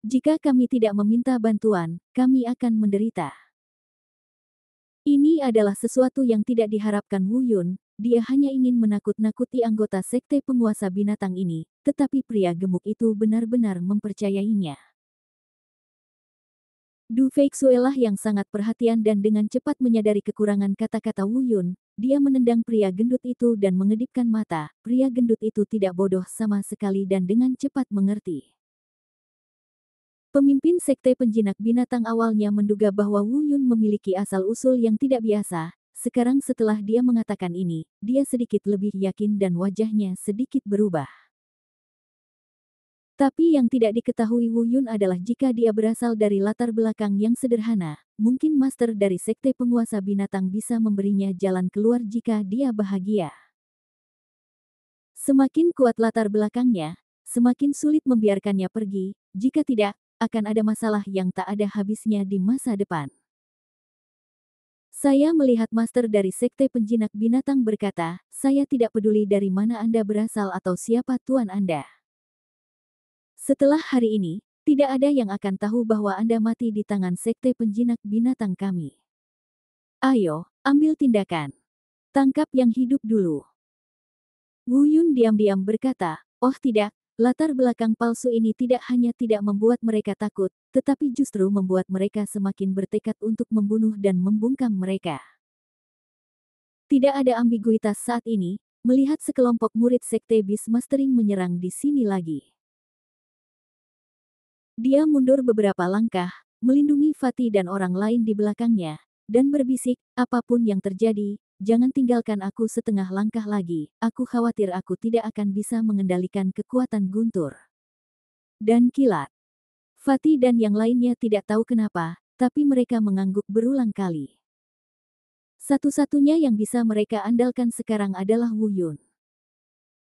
Jika kami tidak meminta bantuan, kami akan menderita. Ini adalah sesuatu yang tidak diharapkan Wu Yun, dia hanya ingin menakut-nakuti anggota sekte penguasa binatang ini, tetapi pria gemuk itu benar-benar mempercayainya. Du Feixuelah yang sangat perhatian dan dengan cepat menyadari kekurangan kata-kata Wu Yun, dia menendang pria gendut itu dan mengedipkan mata. Pria gendut itu tidak bodoh sama sekali dan dengan cepat mengerti. Pemimpin sekte penjinak binatang awalnya menduga bahwa Wu Yun memiliki asal-usul yang tidak biasa. Sekarang setelah dia mengatakan ini, dia sedikit lebih yakin dan wajahnya sedikit berubah. Tapi yang tidak diketahui Wu Yun adalah jika dia berasal dari latar belakang yang sederhana, mungkin master dari sekte penguasa binatang bisa memberinya jalan keluar jika dia bahagia. Semakin kuat latar belakangnya, semakin sulit membiarkannya pergi, jika tidak, akan ada masalah yang tak ada habisnya di masa depan. Saya melihat master dari sekte penjinak binatang berkata, saya tidak peduli dari mana Anda berasal atau siapa tuan Anda. Setelah hari ini, tidak ada yang akan tahu bahwa Anda mati di tangan sekte penjinak binatang kami. Ayo, ambil tindakan. Tangkap yang hidup dulu. Wu Yun diam-diam berkata, oh tidak, latar belakang palsu ini tidak hanya tidak membuat mereka takut, tetapi justru membuat mereka semakin bertekad untuk membunuh dan membungkam mereka. Tidak ada ambiguitas saat ini, melihat sekelompok murid sekte Beastmastering menyerang di sini lagi. Dia mundur beberapa langkah, melindungi Fatih dan orang lain di belakangnya, dan berbisik, apapun yang terjadi, jangan tinggalkan aku setengah langkah lagi, aku khawatir aku tidak akan bisa mengendalikan kekuatan Guntur. Dan kilat. Fatih dan yang lainnya tidak tahu kenapa, tapi mereka mengangguk berulang kali. Satu-satunya yang bisa mereka andalkan sekarang adalah Wu Yun.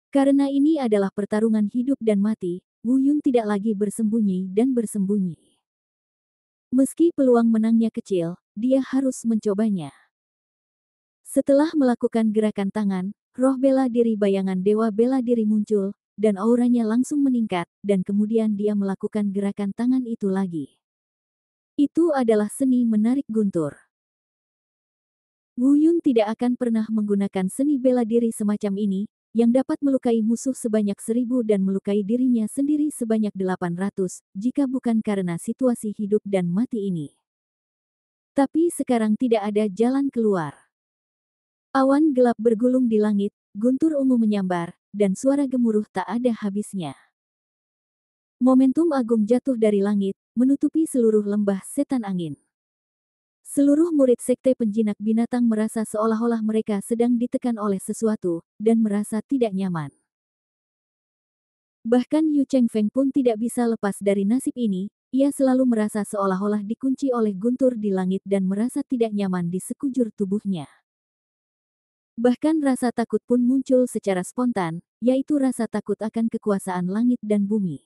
Karena ini adalah pertarungan hidup dan mati, Wu Yun tidak lagi bersembunyi dan bersembunyi. Meski peluang menangnya kecil, dia harus mencobanya. Setelah melakukan gerakan tangan, roh bela diri bayangan dewa bela diri muncul, dan auranya langsung meningkat, dan kemudian dia melakukan gerakan tangan itu lagi. Itu adalah seni menarik Guntur. Wu Yun tidak akan pernah menggunakan seni bela diri semacam ini, yang dapat melukai musuh sebanyak 1000 dan melukai dirinya sendiri sebanyak 800, jika bukan karena situasi hidup dan mati ini. Tapi sekarang tidak ada jalan keluar. Awan gelap bergulung di langit, guntur ungu menyambar, dan suara gemuruh tak ada habisnya. Momentum agung jatuh dari langit, menutupi seluruh lembah setan angin. Seluruh murid sekte penjinak binatang merasa seolah-olah mereka sedang ditekan oleh sesuatu, dan merasa tidak nyaman. Bahkan Yu Chengfeng pun tidak bisa lepas dari nasib ini, ia selalu merasa seolah-olah dikunci oleh guntur di langit dan merasa tidak nyaman di sekujur tubuhnya. Bahkan rasa takut pun muncul secara spontan, yaitu rasa takut akan kekuasaan langit dan bumi.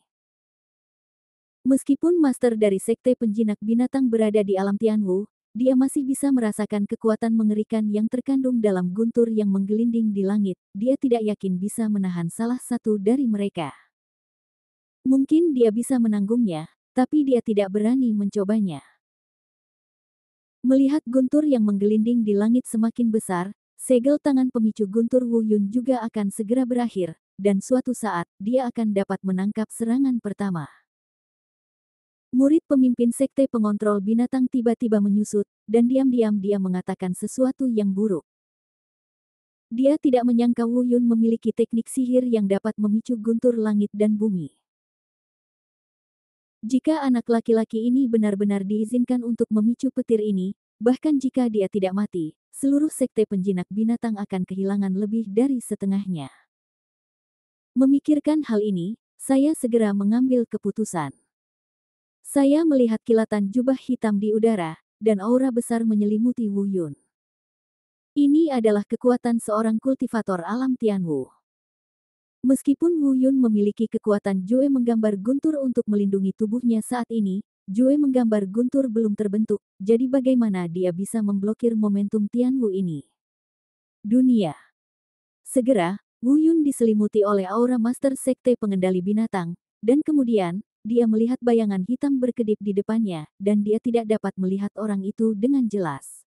Meskipun master dari sekte penjinak binatang berada di alam Tianwu, dia masih bisa merasakan kekuatan mengerikan yang terkandung dalam guntur yang menggelinding di langit. Dia tidak yakin bisa menahan salah satu dari mereka. Mungkin dia bisa menanggungnya, tapi dia tidak berani mencobanya. Melihat guntur yang menggelinding di langit semakin besar, segel tangan pemicu guntur Wu Yun juga akan segera berakhir, dan suatu saat, dia akan dapat menangkap serangan pertama. Murid pemimpin sekte pengontrol binatang tiba-tiba menyusut, dan diam-diam dia mengatakan sesuatu yang buruk. Dia tidak menyangka Wu Yun memiliki teknik sihir yang dapat memicu guntur langit dan bumi. Jika anak laki-laki ini benar-benar diizinkan untuk memicu petir ini, bahkan jika dia tidak mati, seluruh sekte penjinak binatang akan kehilangan lebih dari setengahnya. Memikirkan hal ini, saya segera mengambil keputusan. Saya melihat kilatan jubah hitam di udara, dan aura besar menyelimuti Wu Yun. Ini adalah kekuatan seorang kultivator alam Tianwu. Meskipun Wu Yun memiliki kekuatan Jue menggambar guntur untuk melindungi tubuhnya saat ini, Jue menggambar guntur belum terbentuk, jadi bagaimana dia bisa memblokir momentum Tianwu ini? Dunia. Segera, Wu Yun diselimuti oleh aura master sekte pengendali binatang, dan kemudian, dia melihat bayangan hitam berkedip di depannya, dan dia tidak dapat melihat orang itu dengan jelas.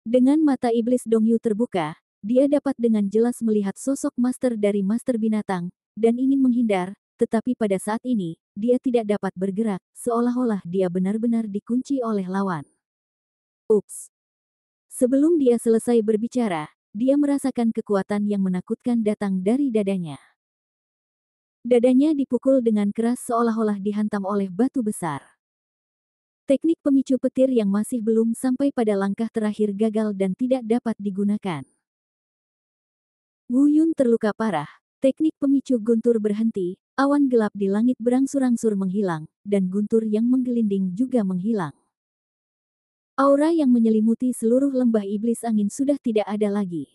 Dengan mata iblis Dongyu terbuka, dia dapat dengan jelas melihat sosok master dari master binatang, dan ingin menghindar, tetapi pada saat ini, dia tidak dapat bergerak, seolah-olah dia benar-benar dikunci oleh lawan. Ups! Sebelum dia selesai berbicara, dia merasakan kekuatan yang menakutkan datang dari dadanya. Dadanya dipukul dengan keras seolah-olah dihantam oleh batu besar. Teknik pemicu petir yang masih belum sampai pada langkah terakhir gagal dan tidak dapat digunakan. Wu Yun terluka parah, teknik pemicu guntur berhenti, awan gelap di langit berangsur-angsur menghilang, dan guntur yang menggelinding juga menghilang. Aura yang menyelimuti seluruh lembah iblis angin sudah tidak ada lagi.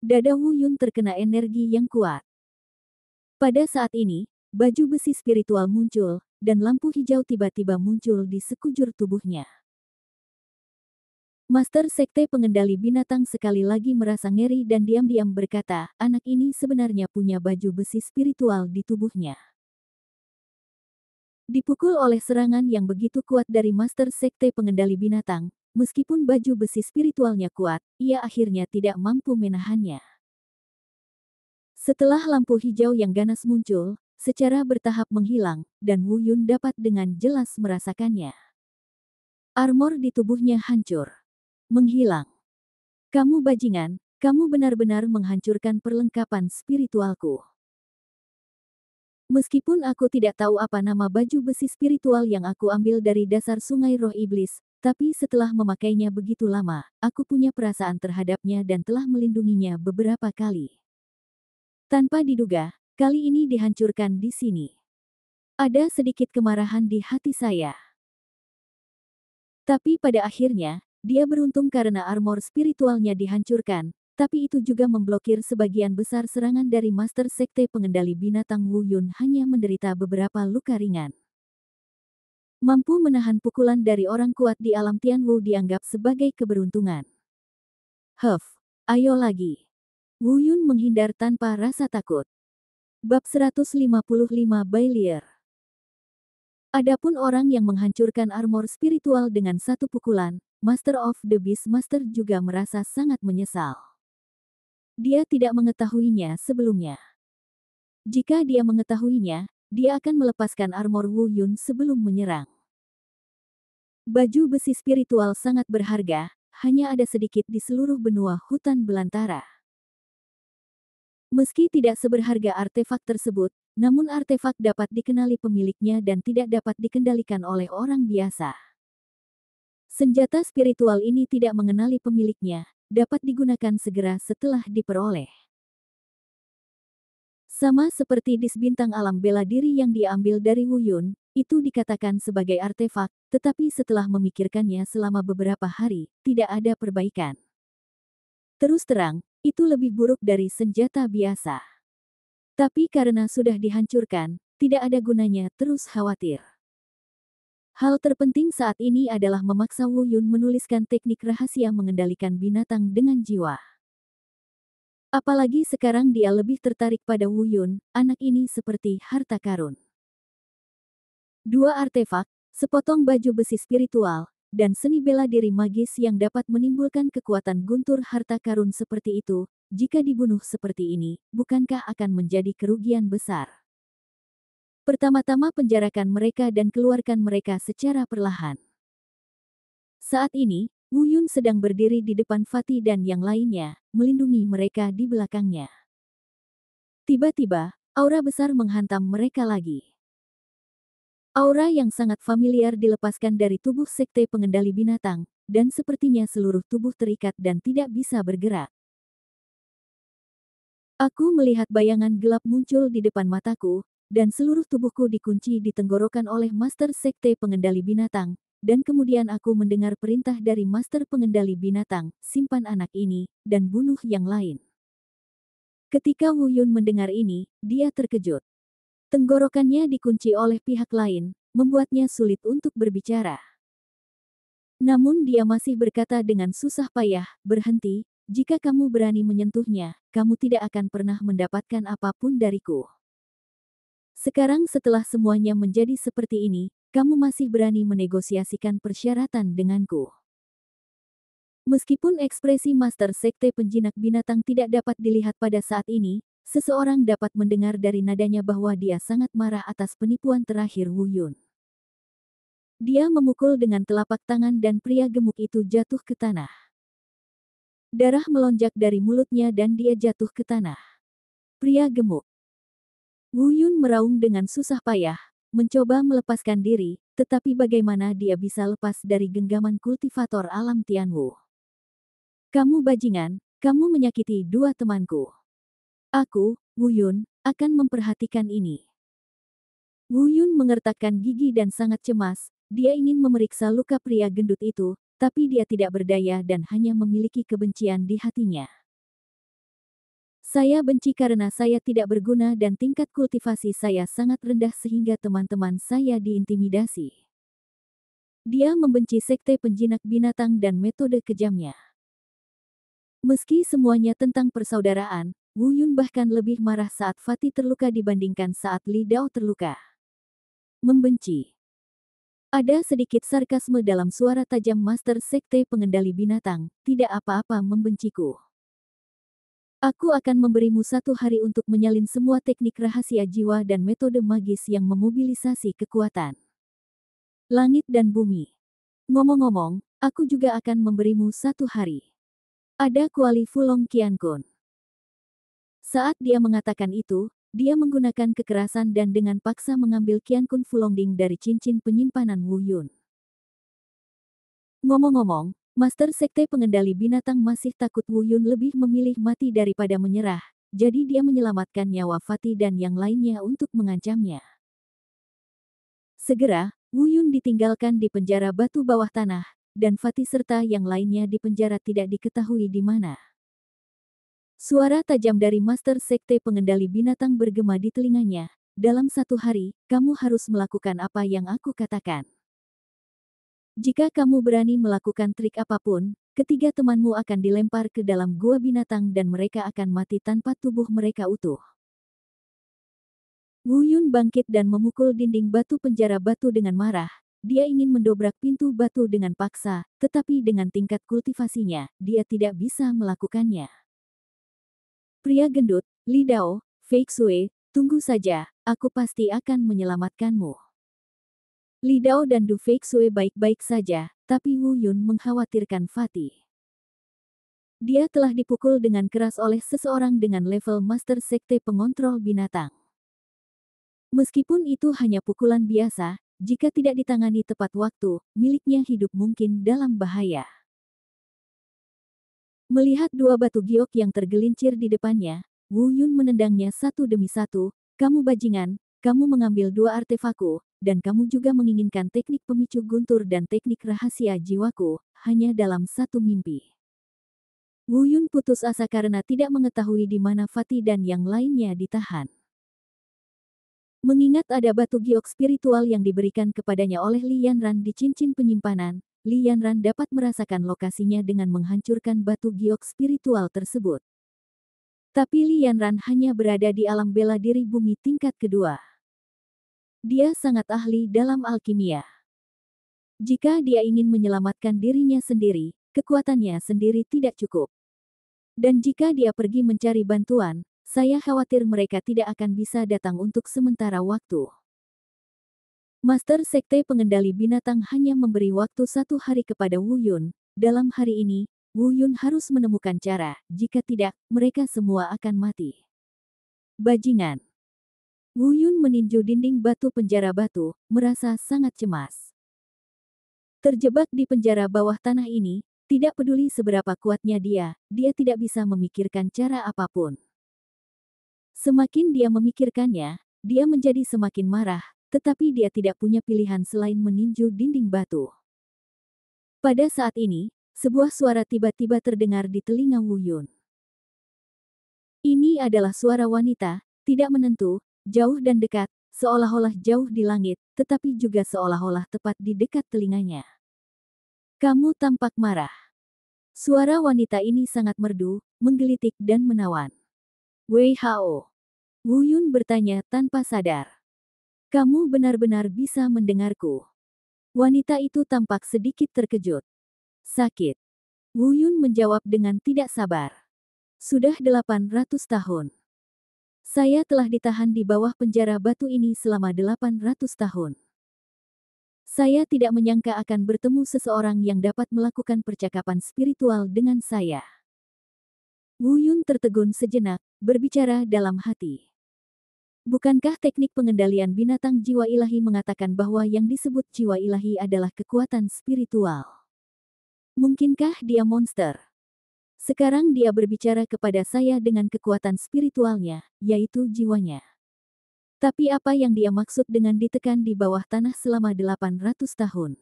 Dada Wu Yun terkena energi yang kuat. Pada saat ini, baju besi spiritual muncul, dan lampu hijau tiba-tiba muncul di sekujur tubuhnya. Master Sekte Pengendali Binatang sekali lagi merasa ngeri dan diam-diam berkata, anak ini sebenarnya punya baju besi spiritual di tubuhnya. Dipukul oleh serangan yang begitu kuat dari Master Sekte Pengendali Binatang, meskipun baju besi spiritualnya kuat, ia akhirnya tidak mampu menahannya. Setelah lampu hijau yang ganas muncul, secara bertahap menghilang, dan Wu Yun dapat dengan jelas merasakannya. Armor di tubuhnya hancur. Menghilang. Kamu bajingan, kamu benar-benar menghancurkan perlengkapan spiritualku. Meskipun aku tidak tahu apa nama baju besi spiritual yang aku ambil dari dasar sungai roh iblis, tapi setelah memakainya begitu lama, aku punya perasaan terhadapnya dan telah melindunginya beberapa kali. Tanpa diduga, kali ini dihancurkan di sini. Ada sedikit kemarahan di hati saya. Tapi pada akhirnya, dia beruntung karena armor spiritualnya dihancurkan, tapi itu juga memblokir sebagian besar serangan dari Master Sekte Pengendali Binatang Wu Yun hanya menderita beberapa luka ringan. Mampu menahan pukulan dari orang kuat di alam Tianwu dianggap sebagai keberuntungan. Ayo lagi. Wu Yun menghindar tanpa rasa takut. Bab 155 Bailier. Adapun orang yang menghancurkan armor spiritual dengan satu pukulan, Master of the Beast Master juga merasa sangat menyesal. Dia tidak mengetahuinya sebelumnya. Jika dia mengetahuinya, dia akan melepaskan armor Wu Yun sebelum menyerang. Baju besi spiritual sangat berharga, hanya ada sedikit di seluruh benua hutan belantara. Meski tidak seberharga artefak tersebut, namun artefak dapat dikenali pemiliknya dan tidak dapat dikendalikan oleh orang biasa. Senjata spiritual ini tidak mengenali pemiliknya, dapat digunakan segera setelah diperoleh. Sama seperti dis bintang alam bela diri yang diambil dari Wu Yun, itu dikatakan sebagai artefak, tetapi setelah memikirkannya selama beberapa hari, tidak ada perbaikan. Terus terang, itu lebih buruk dari senjata biasa. Tapi karena sudah dihancurkan, tidak ada gunanya terus khawatir. Hal terpenting saat ini adalah memaksa Wu Yun menuliskan teknik rahasia mengendalikan binatang dengan jiwa. Apalagi sekarang dia lebih tertarik pada Wu Yun, anak ini seperti harta karun. Dua artefak, sepotong baju besi spiritual, dan seni bela diri magis yang dapat menimbulkan kekuatan guntur harta karun seperti itu, jika dibunuh seperti ini, bukankah akan menjadi kerugian besar? Pertama-tama penjarakan mereka dan keluarkan mereka secara perlahan. Saat ini, Wu Yun sedang berdiri di depan Fatih dan yang lainnya, melindungi mereka di belakangnya. Tiba-tiba, aura besar menghantam mereka lagi. Aura yang sangat familiar dilepaskan dari tubuh Sekte Pengendali Binatang, dan sepertinya seluruh tubuh terikat dan tidak bisa bergerak. Aku melihat bayangan gelap muncul di depan mataku, dan seluruh tubuhku dikunci di tenggorokan oleh Master Sekte Pengendali Binatang, dan kemudian aku mendengar perintah dari Master Pengendali Binatang, simpan anak ini, dan bunuh yang lain. Ketika Wu Yun mendengar ini, dia terkejut. Tenggorokannya dikunci oleh pihak lain, membuatnya sulit untuk berbicara. Namun dia masih berkata dengan susah payah, berhenti, jika kamu berani menyentuhnya, kamu tidak akan pernah mendapatkan apapun dariku. Sekarang setelah semuanya menjadi seperti ini, kamu masih berani menegosiasikan persyaratan denganku. Meskipun ekspresi Master Sekte Penjinak Binatang tidak dapat dilihat pada saat ini, seseorang dapat mendengar dari nadanya bahwa dia sangat marah atas penipuan terakhir Wu Yun. Dia memukul dengan telapak tangan dan pria gemuk itu jatuh ke tanah. Darah melonjak dari mulutnya dan dia jatuh ke tanah. Pria gemuk. Wu Yun meraung dengan susah payah, mencoba melepaskan diri, tetapi bagaimana dia bisa lepas dari genggaman kultivator alam Tianwu? Kamu bajingan, kamu menyakiti dua temanku. Aku, Wu Yun, akan memperhatikan ini. Wu Yun mengertakkan gigi dan sangat cemas, dia ingin memeriksa luka pria gendut itu, tapi dia tidak berdaya dan hanya memiliki kebencian di hatinya. Saya benci karena saya tidak berguna dan tingkat kultivasi saya sangat rendah sehingga teman-teman saya diintimidasi. Dia membenci sekte penjinak binatang dan metode kejamnya. Meski semuanya tentang persaudaraan, Wu Yun bahkan lebih marah saat Fatih terluka dibandingkan saat Li Dao terluka. Membenci. Ada sedikit sarkasme dalam suara tajam Master Sekte Pengendali Binatang, tidak apa-apa membenciku. Aku akan memberimu 1 hari untuk menyalin semua teknik rahasia jiwa dan metode magis yang memobilisasi kekuatan langit dan bumi. Ngomong-ngomong, aku juga akan memberimu 1 hari. Ada kuali Fulong Qiankun. Saat dia mengatakan itu, dia menggunakan kekerasan dan dengan paksa mengambil Qiankun Fulongding dari cincin penyimpanan Wu Yun. Ngomong-ngomong, Master Sekte Pengendali Binatang masih takut Wu Yun lebih memilih mati daripada menyerah, jadi dia menyelamatkan nyawa Fatih dan yang lainnya untuk mengancamnya. Segera, Wu Yun ditinggalkan di penjara batu bawah tanah, dan Fatih serta yang lainnya di penjara tidak diketahui di mana. Suara tajam dari Master Sekte Pengendali Binatang bergema di telinganya. Dalam 1 hari, kamu harus melakukan apa yang aku katakan. Jika kamu berani melakukan trik apapun, ketiga temanmu akan dilempar ke dalam gua binatang dan mereka akan mati tanpa tubuh mereka utuh. Wu Yun bangkit dan memukul dinding batu penjara batu dengan marah. Dia ingin mendobrak pintu batu dengan paksa, tetapi dengan tingkat kultivasinya, dia tidak bisa melakukannya. Pria gendut, Li Dao, Fei Xue, tunggu saja, aku pasti akan menyelamatkanmu. Li Dao dan Du Fei Xue baik-baik saja, tapi Wu Yun mengkhawatirkan Fatih. Dia telah dipukul dengan keras oleh seseorang dengan level Master Sekte Pengontrol Binatang. Meskipun itu hanya pukulan biasa, jika tidak ditangani tepat waktu, miliknya hidup mungkin dalam bahaya. Melihat 2 batu giok yang tergelincir di depannya, Wu Yun menendangnya satu demi satu. Kamu bajingan, kamu mengambil 2 artefakku, dan kamu juga menginginkan teknik pemicu guntur dan teknik rahasia jiwaku, hanya dalam 1 mimpi. Wu Yun putus asa karena tidak mengetahui di mana Fatih dan yang lainnya ditahan. Mengingat ada batu giok spiritual yang diberikan kepadanya oleh Li Yanran di cincin penyimpanan, Li Yanran dapat merasakan lokasinya dengan menghancurkan batu giok spiritual tersebut. Tapi Li Yanran hanya berada di alam bela diri bumi tingkat kedua. Dia sangat ahli dalam alkimia. Jika dia ingin menyelamatkan dirinya sendiri, kekuatannya sendiri tidak cukup. Dan jika dia pergi mencari bantuan, saya khawatir mereka tidak akan bisa datang untuk sementara waktu. Master Sekte Pengendali Binatang hanya memberi waktu 1 hari kepada Wu Yun. Dalam hari ini, Wu Yun harus menemukan cara, jika tidak, mereka semua akan mati. Bajingan. Wu Yun meninju dinding batu penjara batu, merasa sangat cemas. Terjebak di penjara bawah tanah ini, tidak peduli seberapa kuatnya dia tidak bisa memikirkan cara apapun. Semakin dia memikirkannya, dia menjadi semakin marah, tetapi dia tidak punya pilihan selain meninju dinding batu. Pada saat ini, sebuah suara tiba-tiba terdengar di telinga Wu Yun. Ini adalah suara wanita, tidak menentu, jauh dan dekat, seolah-olah jauh di langit, tetapi juga seolah-olah tepat di dekat telinganya. Kamu tampak marah. Suara wanita ini sangat merdu, menggelitik dan menawan. Wei Hao. Wu Yun bertanya tanpa sadar. Kamu benar-benar bisa mendengarku. Wanita itu tampak sedikit terkejut. Sakit. Wu Yun menjawab dengan tidak sabar. Sudah 800 tahun. Saya telah ditahan di bawah penjara batu ini selama 800 tahun. Saya tidak menyangka akan bertemu seseorang yang dapat melakukan percakapan spiritual dengan saya. Wu Yun tertegun sejenak, berbicara dalam hati. Bukankah teknik pengendalian binatang jiwa ilahi mengatakan bahwa yang disebut jiwa ilahi adalah kekuatan spiritual? Mungkinkah dia monster? Sekarang dia berbicara kepada saya dengan kekuatan spiritualnya, yaitu jiwanya. Tapi apa yang dia maksud dengan ditekan di bawah tanah selama 800 tahun?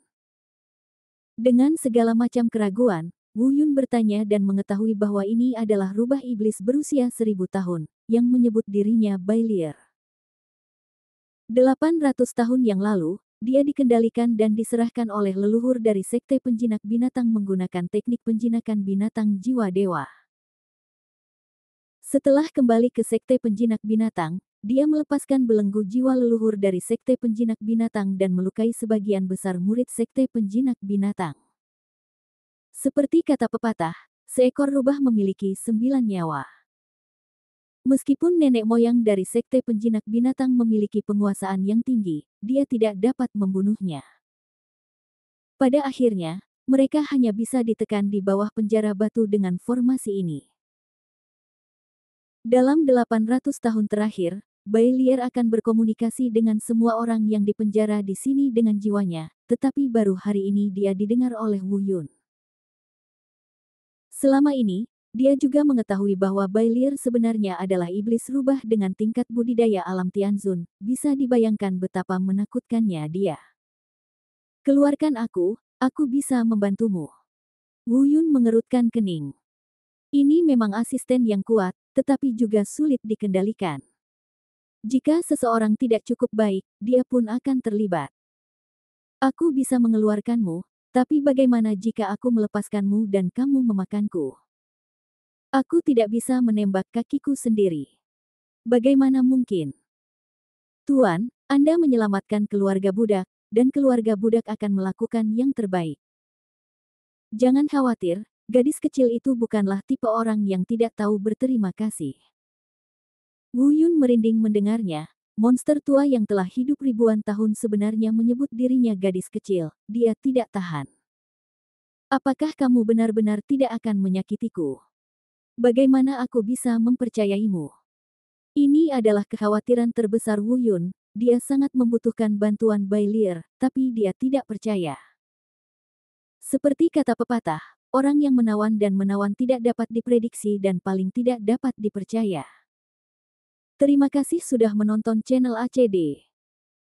Dengan segala macam keraguan, Wu Yun bertanya dan mengetahui bahwa ini adalah rubah iblis berusia 1000 tahun, yang menyebut dirinya Bailier. 800 tahun yang lalu, dia dikendalikan dan diserahkan oleh leluhur dari sekte penjinak binatang menggunakan teknik penjinakan binatang jiwa dewa. Setelah kembali ke sekte penjinak binatang, dia melepaskan belenggu jiwa leluhur dari sekte penjinak binatang dan melukai sebagian besar murid sekte penjinak binatang. Seperti kata pepatah, seekor rubah memiliki 9 nyawa. Meskipun nenek moyang dari sekte penjinak binatang memiliki penguasaan yang tinggi, dia tidak dapat membunuhnya. Pada akhirnya, mereka hanya bisa ditekan di bawah penjara batu dengan formasi ini. Dalam 800 tahun terakhir, Bailier akan berkomunikasi dengan semua orang yang dipenjara di sini dengan jiwanya, tetapi baru hari ini dia didengar oleh Wu Yun. Selama ini, dia juga mengetahui bahwa Bailier sebenarnya adalah iblis rubah dengan tingkat budidaya alam Tianzun, bisa dibayangkan betapa menakutkannya dia. Keluarkan aku bisa membantumu. Wu Yun mengerutkan kening. Ini memang asisten yang kuat, tetapi juga sulit dikendalikan. Jika seseorang tidak cukup baik, dia pun akan terlibat. Aku bisa mengeluarkanmu, tapi bagaimana jika aku melepaskanmu dan kamu memakanku? Aku tidak bisa menembak kakiku sendiri. Bagaimana mungkin? Tuan, Anda menyelamatkan keluarga budak, dan keluarga budak akan melakukan yang terbaik. Jangan khawatir, gadis kecil itu bukanlah tipe orang yang tidak tahu berterima kasih. Wu Yun merinding mendengarnya, monster tua yang telah hidup ribuan tahun sebenarnya menyebut dirinya gadis kecil, dia tidak tahan. Apakah kamu benar-benar tidak akan menyakitiku? Bagaimana aku bisa mempercayaimu? Ini adalah kekhawatiran terbesar Wu Yun, dia sangat membutuhkan bantuan Bailier, tapi dia tidak percaya. Seperti kata pepatah, orang yang menawan dan menawan tidak dapat diprediksi dan paling tidak dapat dipercaya. Terima kasih sudah menonton channel ACD.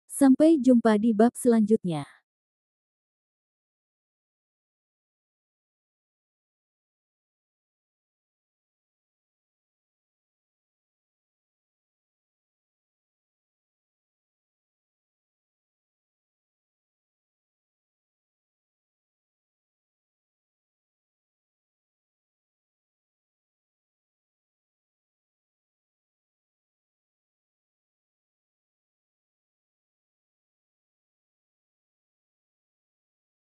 Sampai jumpa di bab selanjutnya.